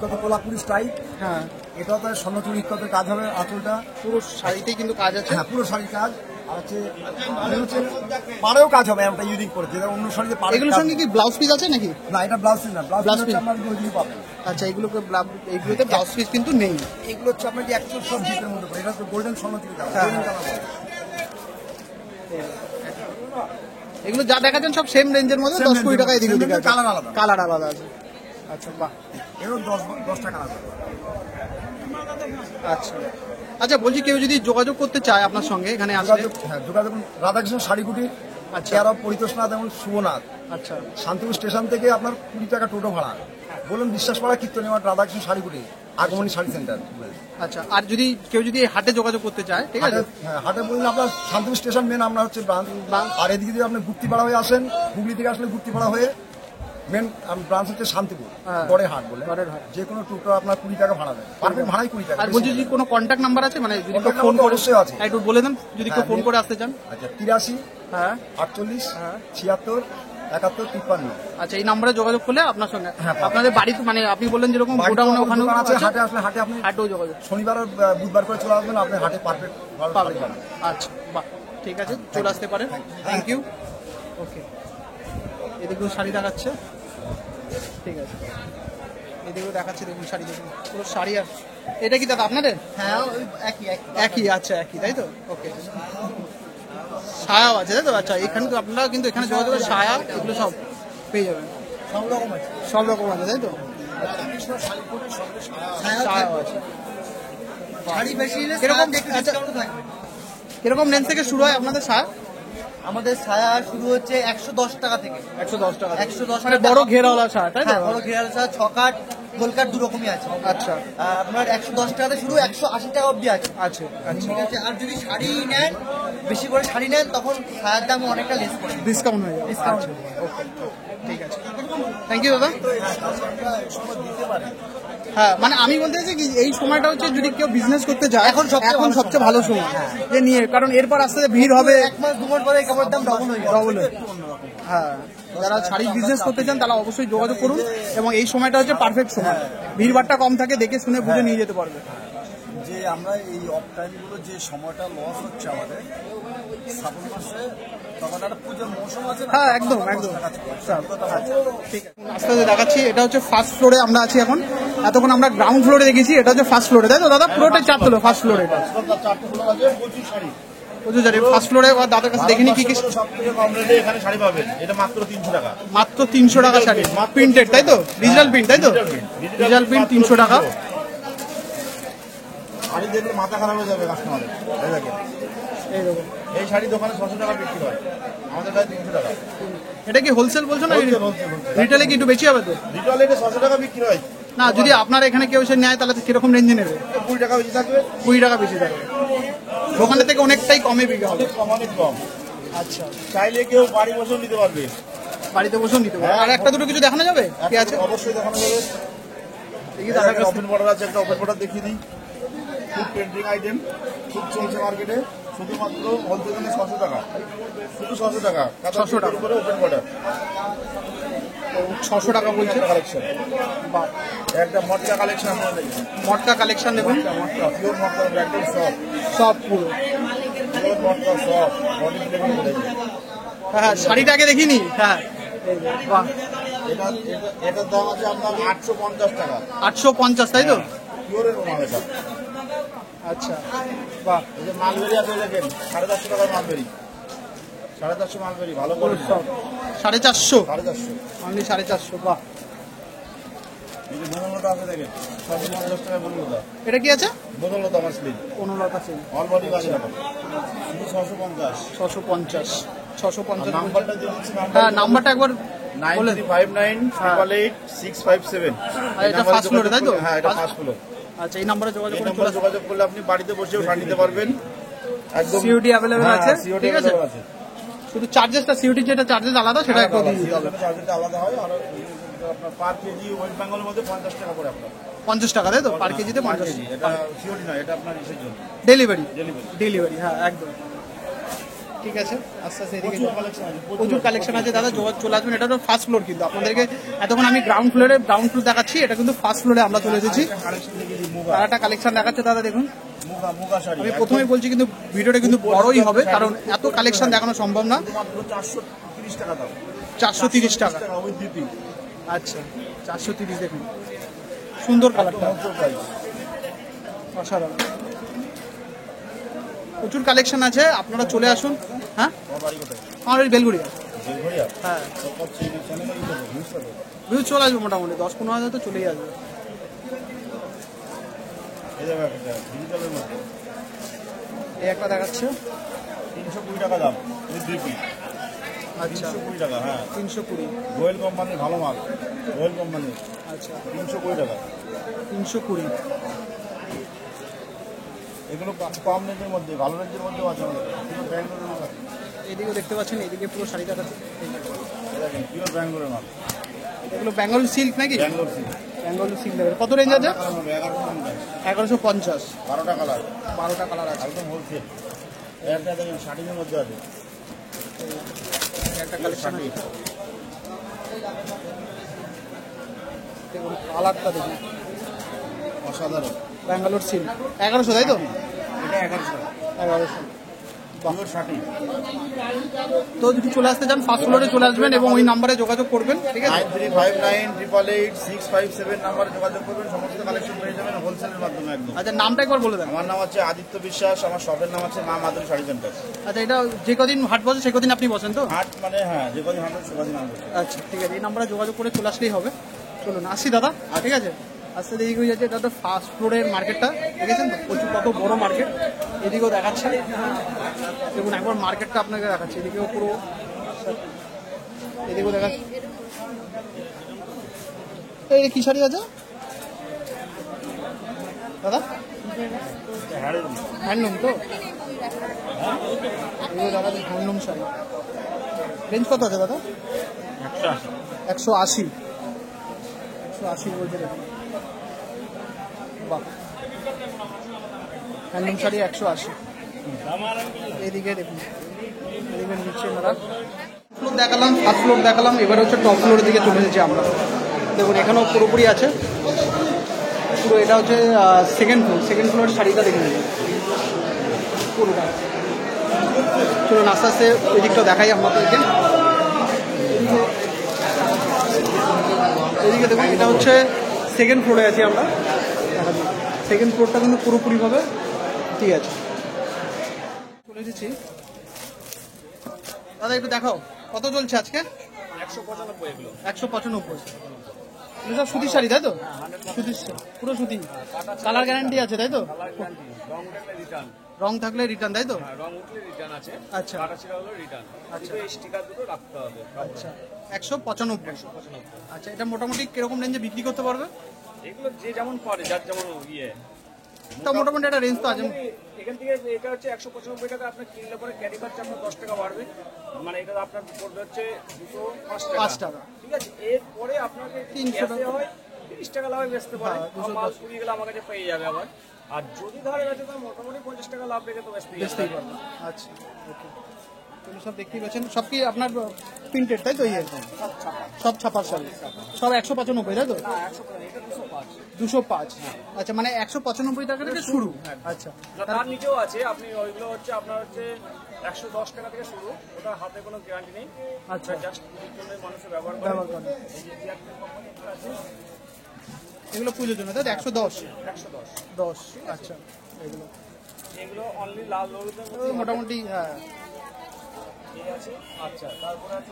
কত কোলাপুরি স্টাইপ, হ্যাঁ এটাও তার স্বর্ণচুরি ইক্কতের কাজ হবে। আঁচলটা পুরো শাড়িতেই কিন্তু কাজ আছে। হ্যাঁ পুরো শাড়ির কাজ। আর হচ্ছে পাড়েও কাজ হবে, একটা ইউনিক করে, যেটা অন্য শাড়িতে পাড়ে। এগুলোর সঙ্গে কি ব্লাউজ পিস আছে নাকি? না, এটা ব্লাউজ পিস না, ব্লাউজ Blouse পিস piece? আপনার ওইগুলি পাবেন। আচ্ছা এইগুলোতে ব্লাউজ পিস কিন্তু নেই। এগুলো হচ্ছে আপনার যে একশো সব ডিপের মধ্যে পড়ে। এটা হচ্ছে গোল্ডেন স্বর্ণচুরি কালার, হ্যাঁ। Golden colour. এগুলো যা দেখাচ্ছেন সব সেম রেঞ্জের মধ্যে, Same 10-20 range-এর টাকা এদিকে same ওদিকে range-এর আছে। colour আলাদা। কালার আলাদা আছে। আচ্ছা বাহ, এরও 10টা কালার হবে। আচ্ছা আচ্ছা বলছি কেউ যদি যোগাযোগ করতে চায় আপনার সঙ্গে এখানে আসলে? যোগাযোগ রাধাকৃষ্ণ শাড়িকুটি, আচ্ছা। চেয়ার অফ পরিতোষনাথ এবং শুভনাথ, আচ্ছা শান্তিপুর স্টেশন থেকে আপনার 20 টাকা টোটো ভাড়া। বলুন বিশ্বাসপাড়া কীর্তনিয়ামাঠ রাধাকৃষ্ণ শাড়িকুটি, আগমনী শাড়ি সেন্টার। আচ্ছা। আর যদি কেউ যদি এই হাটে যোগাযোগ করতে চায়, ঠিক আছে? হাটে বলুন আপনার শান্তিপুর স্টেশন মেন, আমরা হচ্ছে ব্রাঞ্চ। আর এদিকে যদি আপনি গুপ্তিপাড়া হয়ে আসেন, হুগলি থেকে আসলে গুপ্তিপাড়া হয়ে মেন ব্রাঞ্চ হচ্ছে শান্তিপুর, হ্যাঁ। গড়ের হাট বলে। গড়ের হাট। যে কোনো টোটো আপনার 20 টাকা ভাড়া দেয়, পারফেক্ট ভাড়াই 20 টাকা। আর বলছি যদি কোনো কন্ট্যাক্ট নাম্বার আছে, মানে যদি কেউ Contact ফোন number তো করে? অবশ্যই আছে। হ্যাঁ, একটু বলে দেন যদি কেউ হ্যাঁ, ফোন করে আসতে চান। আচ্ছা 83 হ্যাঁ 48 হ্যাঁ। 76 71 53। আচ্ছা এই নাম্বারে যোগাযোগ করলে আপনার সঙ্গে হ্যাঁ, পাবেন। আপনাদের বাড়িতে, মানে আপনি বললেন যেরকম গোডাউনে ওখানে দোকান আছে, হাটে আসলে হাটে আপনি হাটেও যোগাযোগ শনিবার আর বুধবার করে চলে আসবেন, আপনি হাটে পারফেক্ট পাবেন। আচ্ছা বাহ, ঠিক আছে, চলে আসতে পারেন। Thank you. ওকে, এদিকেও শাড়ি দেখাচ্ছে, ঠিক আছে, এদিকেও দেখাচ্ছে, দেখুন শাড়ি, দেখুন পুরো শাড়ি। আর এটা কি দাদা আপনাদের? হ্যাঁ একই, আচ্ছা একই, তাই তো? ওকে, সায়াও আছে তাই তো? আচ্ছা এখানে তো আপনারা কিন্তু এখানে যোগাযোগ করে সায়া এগুলো সব পেয়ে যাবেন, সব রকম আছে। সব রকম আছে তাই তো? সায়াও আছে। শাড়ি বেশি নিলে কিরকম সায়া একটু আচ্ছা, discount থাকবে। কিরকম রেঞ্জ থেকে শুরু হয় আপনাদের সায়া? আমাদের ছায়া শুরু হচ্ছে 110 টাকা থেকে। 110 টাকা। 110 মানে টাকা। বড় ঘেরাওয়ালা সায়া তাই তো? হ্যাঁ, বড় ঘেরাল ছায়া, ছকাট, গোলকাট দু রকমই আছে। আচ্ছা আর আপনার 110 টাকাতে শুরু, 180 টাকা অবধি আছে। আছে, আচ্ছা, ঠিক আছে। আর যদি শাড়ি নেন, বেশি করে শাড়ি নেন, তখন ছায়ার দাম অনেকটা লেস করে। ডিসকাউন্ট হয়ে যাবে। Discount। আচ্ছা, ওকে, ঠিক আছে, থ্যাংক ইউ দাদা। হ্যাঁ মানে আমি বলতে চাইছি কি এই সময়টা হচ্ছে যদি কেউ বিজনেস করতে চায় এখন সবচেয়ে ভালো সময় যে নিয়ে, কারণ এরপর আস্তে আস্তে ভিড় হবে, 1 মাস 2 মাস পরে এই কাপড়ের দাম ডবল হয়ে যাবে। ডবল হয়ে। হ্যাঁ, যারা শাড়ির বিজনেস করতে চান তারা অবশ্যই যোগাযোগ করুন, এবং এই সময়টা হচ্ছে পারফেক্ট সময়, ভিড়ভাড়টা কম থাকে, দেখে শুনে বুঝে নিয়ে যেতে পারবে। যে আমরা এই অফ টাইমগুলো যে সময়টা লস হচ্ছে আমাদের শ্রাবণ মাসে, তখন একটা পুজোর মৌসুম আছে না? হ্যাঁ একদম একদম, ঠিক আছে। আস্তে আস্তে দেখাচ্ছি, এটা হচ্ছে ফার্স্ট ফ্লোরে আমরা আছি এখন, এতক্ষণ আমরা গ্রাউন্ড ফ্লোরে দেখেছি, এটা হচ্ছে ফার্স্ট ফ্লোরে তাই তো দাদা? পুরোটাই 4 তলা ফার্স্ট ফ্লোরে, এটা প্রচুর শাড়ি ফার্স্ট ফ্লোরে। দাদার কাছে দেখিনি কি কি এখানে শাড়ি পাবেন, এটা মাত্র 300 টাকা। মাত্র 300 টাকা শাড়ি, প্রিন্টেড তাই তো? ডিজিটাল প্রিন্ট তাই তো? ডিজিটাল প্রিন্ট 300 টাকা। শাড়ি দেখলে মাথা খারাপ হয়ে যাবে কাস্টমারের। এই দেখুন, এই শাড়ি দোকানে 600 টাকা বিক্রি হয়, আমাদের কাছে 300 টাকা। এটা কি হোলসেল বলছো না Wholesale। রিটেলে কি একটু বেশি হবে তো? রিটেলে এটা 600 টাকা বিক্রি হয়, না যদি আপনার এখানে কেউ এসে নেয় তাহলে কিরকম রেঞ্জে নেবে? 20 টাকা বেশি থাকবে। 20 টাকা বেশি থাকবে, দোকানের থেকে অনেকটাই কমে বিক্রি হবে। অনেক কম। আচ্ছা, চাইলে কেউ বাড়ি বসেও নিতে পারবে। বাড়িতে বসেও নিতে পারবে। আর একটা দুটো কিছু দেখানো যাবে কি আছে? অবশ্যই দেখানো যাবে। দেখি দাদার কাছে। ওপেন বর্ডার আছে, একটা ওপেন বর্ডার দেখিয়ে দিই। খুব ট্রেন্ডিং আইটেম, খুব চলছে মার্কেটে, শুধুমাত্র বলতে গেলে 600 টাকা, শুধু 600 টাকা। 600 টাকা করে ওপেন বর্ডার 600 টাকা বলছে। কালেকশন, বাহ, একটা মটকা কালেকশন আমরা দেখি। মটকা কালেকশন দেখুন, মটকা, পিওর মটকা, একদম সফট, সব পুরো। পিওর মটকা সফট, বডি ফ্লেভার করে। হ্যাঁ শাড়িটা আগে দেখিনি। হ্যাঁ এই যে, বাহ, এটার দাম আছে আপনার 850 টাকা, 850 তাই তো? পিওরের মাল এটা। আচ্ছা, বাহ, এই যে মালবেরি আছে দেখেন, 450 টাকার মালবেরি, 450 মালবেরি, ভালো করে সব 450, 450। অনলি 450, বাহ। এই যে বনলতা আছে দেখেন, 650 টাকা বনলতা। এটা কি আছে? বনলতা মাসলিন, 15 টাকা, অল বডি কাজ এরকম, শুধু 650। 650, 650। নাম্বারটা দিচ্ছি, হ্যাঁ, নাম্বারটা একবার বলে দিন। 9359888657। আর এটা ফার্স্ট ফ্লোরে, তাই তো? হ্যাঁ, এটা ফার্স্ট ফ্লোর। আচ্ছা, এই নাম্বারে যোগাযোগ এই করে নাম্বারে যোগাযোগ করলে আপনি বাড়িতে বসেও শাড়ি নিতে পারবেন। একদম সিওডি অ্যাভেলেবল হ্যাঁ, আছে, COD ঠিক আছে? available আছে। শুধু চার্জেসটা, সিওডি যেটা চার্জেস আলাদা সেটা একটু দিয়ে দিতে হবে। চার্জেসটা আলাদা হয়। আর আপনার পার কেজি ওয়েস্ট বেঙ্গলের মধ্যে 50 টাকা করে আপনার 50 টাকা, তাই তো? পার কেজিতে 50 কেজি। এটা সিওরি না, এটা আপনার ইসের জন্য ডেলিভারি। ডেলিভারি। ডেলিভারি, হ্যাঁ একদম ঠিক আছে। আস্তে আস্তে এদিকে প্রচুর কালেকশন আছে, প্রচুর কালেকশন আছে দাদা, চলে আসবেন। এটা তো ফার্স্ট ফ্লোর, কিন্তু আপনাদেরকে এতক্ষণ আমি গ্রাউন্ড ফ্লোর দেখাচ্ছি, এটা কিন্তু ফার্স্ট ফ্লোরে আমরা চলে এসেছি। কালেকশন দেখেছি মুগা আর একটা কালেকশন দেখাচ্ছে দাদা, দেখুন। মুগা শাড়ি আমি প্রথমেই বলছি কিন্তু ভিডিওটা কিন্তু বড়ই হবে, কারণ এত কালেকশন দেখানো সম্ভব না। মাত্র 430 টাকা দাম। 430 টাকা। With DP. আচ্ছা, 430। দেখুন সুন্দর কালারটা, হোলসেল প্রাইস। অসাধারণ। প্রচুর কালেকশন আছে, আপনারা চলে আসুন। হ্যাঁ, আমার বাড়ি কোথায়? আমার ওই বেলগুড়িয়া। বেলঘরিয়া। হ্যাঁ, তো করছি চ্যানেলে ই করবো, নিউজ করবো। ভিউ চলে আসবে মোটামুটি 10-15 হাজার তো চলেই আসবে। এই জায়গা একটা ডিজিটালের মধ্যে এই একটা দেখাচ্ছে 320 টাকা দাম উইথ ডিপি। আচ্ছা, 320 টাকা। হ্যাঁ, 320। গোয়েল কোম্পানির ভালো মাল, গোয়েল কোম্পানির। আচ্ছা, 320 টাকা। 320। এগুলো কম রেঞ্জের মধ্যে, ভালো রেঞ্জের মধ্যেও আছে আমাদের। পিওর ব্যাঙ্গালোরের মাল আছে। এদিকেও দেখতে পাচ্ছেন, এদিকে পুরো শাড়িটা এই দেখেন পিওর ব্যাঙ্গালোরের মাল, এগুলো বেঙ্গল সিল্ক নাকি? Bangalore silk. Bengal silk level. কত রেঞ্জ আছে? 1150। 12টা কালার, 12টা কালার আছে। একদম হোলসেল। একটা দেখেন শার্টিংয়ের মধ্যে আছে, একটা কালেকশন আছে, দেখুন কালারটা দেখুন, অসাধারণ। ব্যাঙ্গালোর সিল্ক। 1100, তাই তো? এটা 1100 টাকা 1100। পিওর শার্টিং। তো যদি চলে আসতে চান ফার্স্ট ফ্লোরে চলে আসবেন এবং ওই নাম্বারে যোগাযোগ করবেন, ঠিক আছে? 9359888657 নাম্বারে যোগাযোগ করবেন, সমস্ত কালেকশন পেয়ে যাবেন হোলসেলের মাধ্যমে একদম। আচ্ছা, নামটা একবার বলে দেন। আমার নাম হচ্ছে আদিত্য বিশ্বাস, আমার শপের নাম হচ্ছে মা মাধুরী শাড়ি সেন্টার। আচ্ছা, এটা যে কদিন হাট বসে সে কদিন আপনি বসেন তো? হাট মানে হ্যাঁ, যে কদিন হাট সে কদিন আসবে। আচ্ছা, ঠিক আছে, এই নাম্বারে যোগাযোগ করে চলে আসলেই হবে। চলুন আসি দাদা, ঠিক আছে? আস্তে দেরি হয়ে যাচ্ছে। এটা তো ফার্স্ট ফ্লোরের মার্কেটটা, দেখেছেন তো? প্রচুর কত বড় মার্কেট। এদিকেও দেখাচ্ছে, দেখুন একবার মার্কেটটা আপনাকে দেখাচ্ছে। এদিকেও পুরো, এদিকেও দেখাচ্ছে। এই কি শাড়ি আছে দাদা? হ্যান্ডলুম তো? এগুলো দেখাচ্ছে হ্যান্ডলুম শাড়ি। রেঞ্জ কত আছে দাদা? 180। 180 বলছে, দেখুন। বাহ, হ্যান্ডলুম শাড়ি 180। এইদিকে দেখুন, এদিকে নিচ্ছে ওনারা। ফ্লোর দেখালাম, ফার্স্ট ফ্লোর দেখালাম, এবার হচ্ছে টপ ফ্লোরের দিকে চলে এসেছি আমরা। দেখুন এখানেও পুরোপুরি আছে পুরো। এটা হচ্ছে সেকেন্ড ফ্লোর। সেকেন্ড ফ্লোরের শাড়িটা দেখে নিন পুরোটা। চলুন আস্তে আস্তে এদিকটা দেখাই আপনাদেরকে। এদিকে দেখুন, এটা হচ্ছে সেকেন্ড ফ্লোরে আছি আমরা। সেকেন্ড ফ্লোরটা কিন্তু পুরোপুরিভাবে ঠিক আছে। চলে এসেছি দাদা, একটু দেখাও কত চলছে আজকে? 195 এগুলো। 195। এগুলো সব সুতির শাড়ি, তাই তো? সুতির, পুরো সুতি। কালার গ্যারান্টি আছে, তাই তো? রং থাকলে রিটার্ন, তাই তো? রং উঠলে রিটার্ন আছে, আচ্ছা কাটাছিড়া হলো রিটার্ন। আচ্ছা। এই স্টিকার দুটো রাখতে হবে। আচ্ছা, 195। আচ্ছা, এটা মোটামুটি কিরকম রেঞ্জে বিক্রি করতে পারবে? এগুলো যে যেমন পারে, যার যেমন ইয়ে। তা মোটামুটি একটা রেঞ্জ তো আছে। এখান থেকে এটা হচ্ছে 195 টাকা। আপনার কিনলে পরে ক্যারি খরচা আপনার 10 টাকা বাড়বে, মানে এটা আপনার পড়বে হচ্ছে 205 টাকা। ঠিক আছে। এরপরে আপনাকে 300 টাকা হয়, 30 টাকা লাভে বেচতে পারে। হ্যাঁ, 210 মাল পুড়িয়ে গেলে আমার কাছে পেয়ে যাবে আবার। আর যদি ধরে গেছে তো মোটামুটি 50 টাকা লাভ রেখে তো বেচতেই বেচতেই পারবে। আচ্ছা, ওকে। এগুলো সব দেখতেই পাচ্ছেন, সব কি আপনার প্রিন্টেড, তাই তো? ইয়ে সব ছাপার শাড়ি, সব 195, তাই তো? 205। আচ্ছা, মানে 195 টাকা থেকে শুরু। আচ্ছা, তার নিচেও আছে, আপনি ওইগুলো হচ্ছে আপনার হচ্ছে 110 টাকা থেকে শুরু। ওটা হাতে কোনো গ্যারান্টি নেই। আচ্ছা, জাস্ট পুজোর জন্য মানুষের ব্যবহার ব্যবহার করে। করেন। এই যে জিয়ারটেল কোম্পানিটা আছে, এগুলো পুজোর জন্য, তাই তো? 110। 110। আচ্ছা, এগুলো এগুলো অনলি লাল হলুদের তো মধ্যে মোটামুটি, হ্যাঁ। এই আছে। আচ্ছা, তারপরে আছে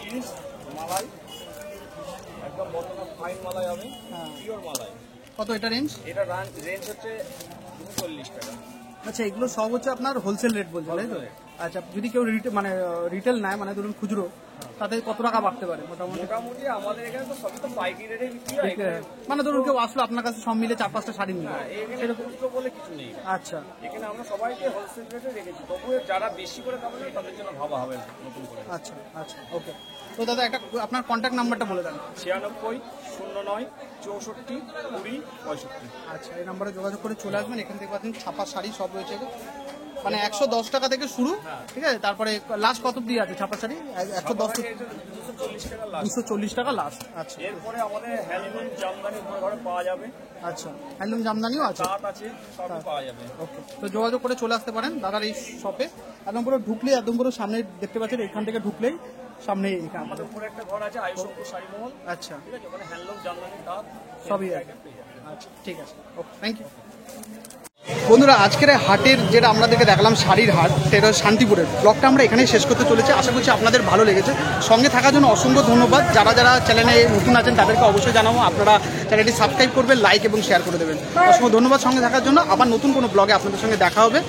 ইলিশ মালাই, একদম বর্তমান ফাইন মালাই হবে, হ্যাঁ। পিওর মালাই। কত এটা রেঞ্জ? এটা রেঞ্জ হচ্ছে 240 টাকা। আচ্ছা, এগুলো সব হচ্ছে আপনার হোলসেল রেট বলছেন, তাই তো? আচ্ছা, যদি কেউ রিটেল নেয়, মানে ধরুন খুচরো, তাতে কত টাকা বাড়তে পারে মোটামুটি? মোটামুটি আমাদের এখানে তো সবই তো পাইকারি রেটে বিক্রি হয়। মানে ধরুন কেউ আসলো আপনার কাছে সব মিলে 4-5টা শাড়ি নিল, এখানে খুচরো বলে কিছু নেই। আচ্ছা এখানে আমরা সবাইকে হোলসেল রেটে রেখেছি, তবুও যারা বেশি করে কামাবে তাদের জন্য ভাবা হবে নতুন করে। আচ্ছা আচ্ছা, ওকে। তো দাদা একটা আপনার কন্ট্যাক্ট নাম্বারটা বলে দেন। 96 09 64 20 65। আচ্ছা, এই নাম্বারে যোগাযোগ করে চলে আসবেন। এখান থেকে পাচ্ছেন ছাপা শাড়ি সব রয়েছে, মানে 110 টাকা থেকে শুরু, ঠিক আছে? তারপরে লাস্ট কত দিয়ে আছে ছাপা শাড়ি? 110 240 টাকা লাস্ট। আচ্ছা, এরপরে আমাদের হ্যান্ডলুম জামদানি ঘরে পাওয়া যাবে। আচ্ছা, হ্যান্ডলুম জামদানিও আছে, তাঁত আছে, সবই পাওয়া যাবে। ওকে। তো যোগাযোগ করে চলে আসতে পারেন দাদার এই শপে। একদম পুরো ঢুকলেই, একদম পুরো সামনে দেখতে পাচ্ছেন, এখান থেকে ঢুকলেই সামনে এখানে আমাদের উপরে একটা ঘর আছে আয়ুষঙ্কর শাড়ি মহল, আচ্ছা, ঠিক আছে? ওখানে হ্যান্ডলুম জামদানি তাঁত সবই আছে। আচ্ছা, ঠিক আছে, ওকে, থ্যাংক ইউ। বন্ধুরা, আজকের হাটের যেটা আপনাদেরকে দেখালাম শাড়ির হাট, সেটা শান্তিপুরের ব্লগটা আমরা এখানেই শেষ করতে চলেছি। আশা করছি আপনাদের ভালো লেগেছে। সঙ্গে থাকার জন্য অসংখ্য ধন্যবাদ। যারা যারা চ্যানেলে নতুন আছেন তাদেরকে অবশ্যই জানাবো আপনারা চ্যানেলটি সাবস্ক্রাইব করবেন, লাইক এবং শেয়ার করে দেবেন। অসংখ্য ধন্যবাদ সঙ্গে থাকার জন্য। আবার নতুন কোনো ব্লগে আপনাদের সঙ্গে দেখা হবে।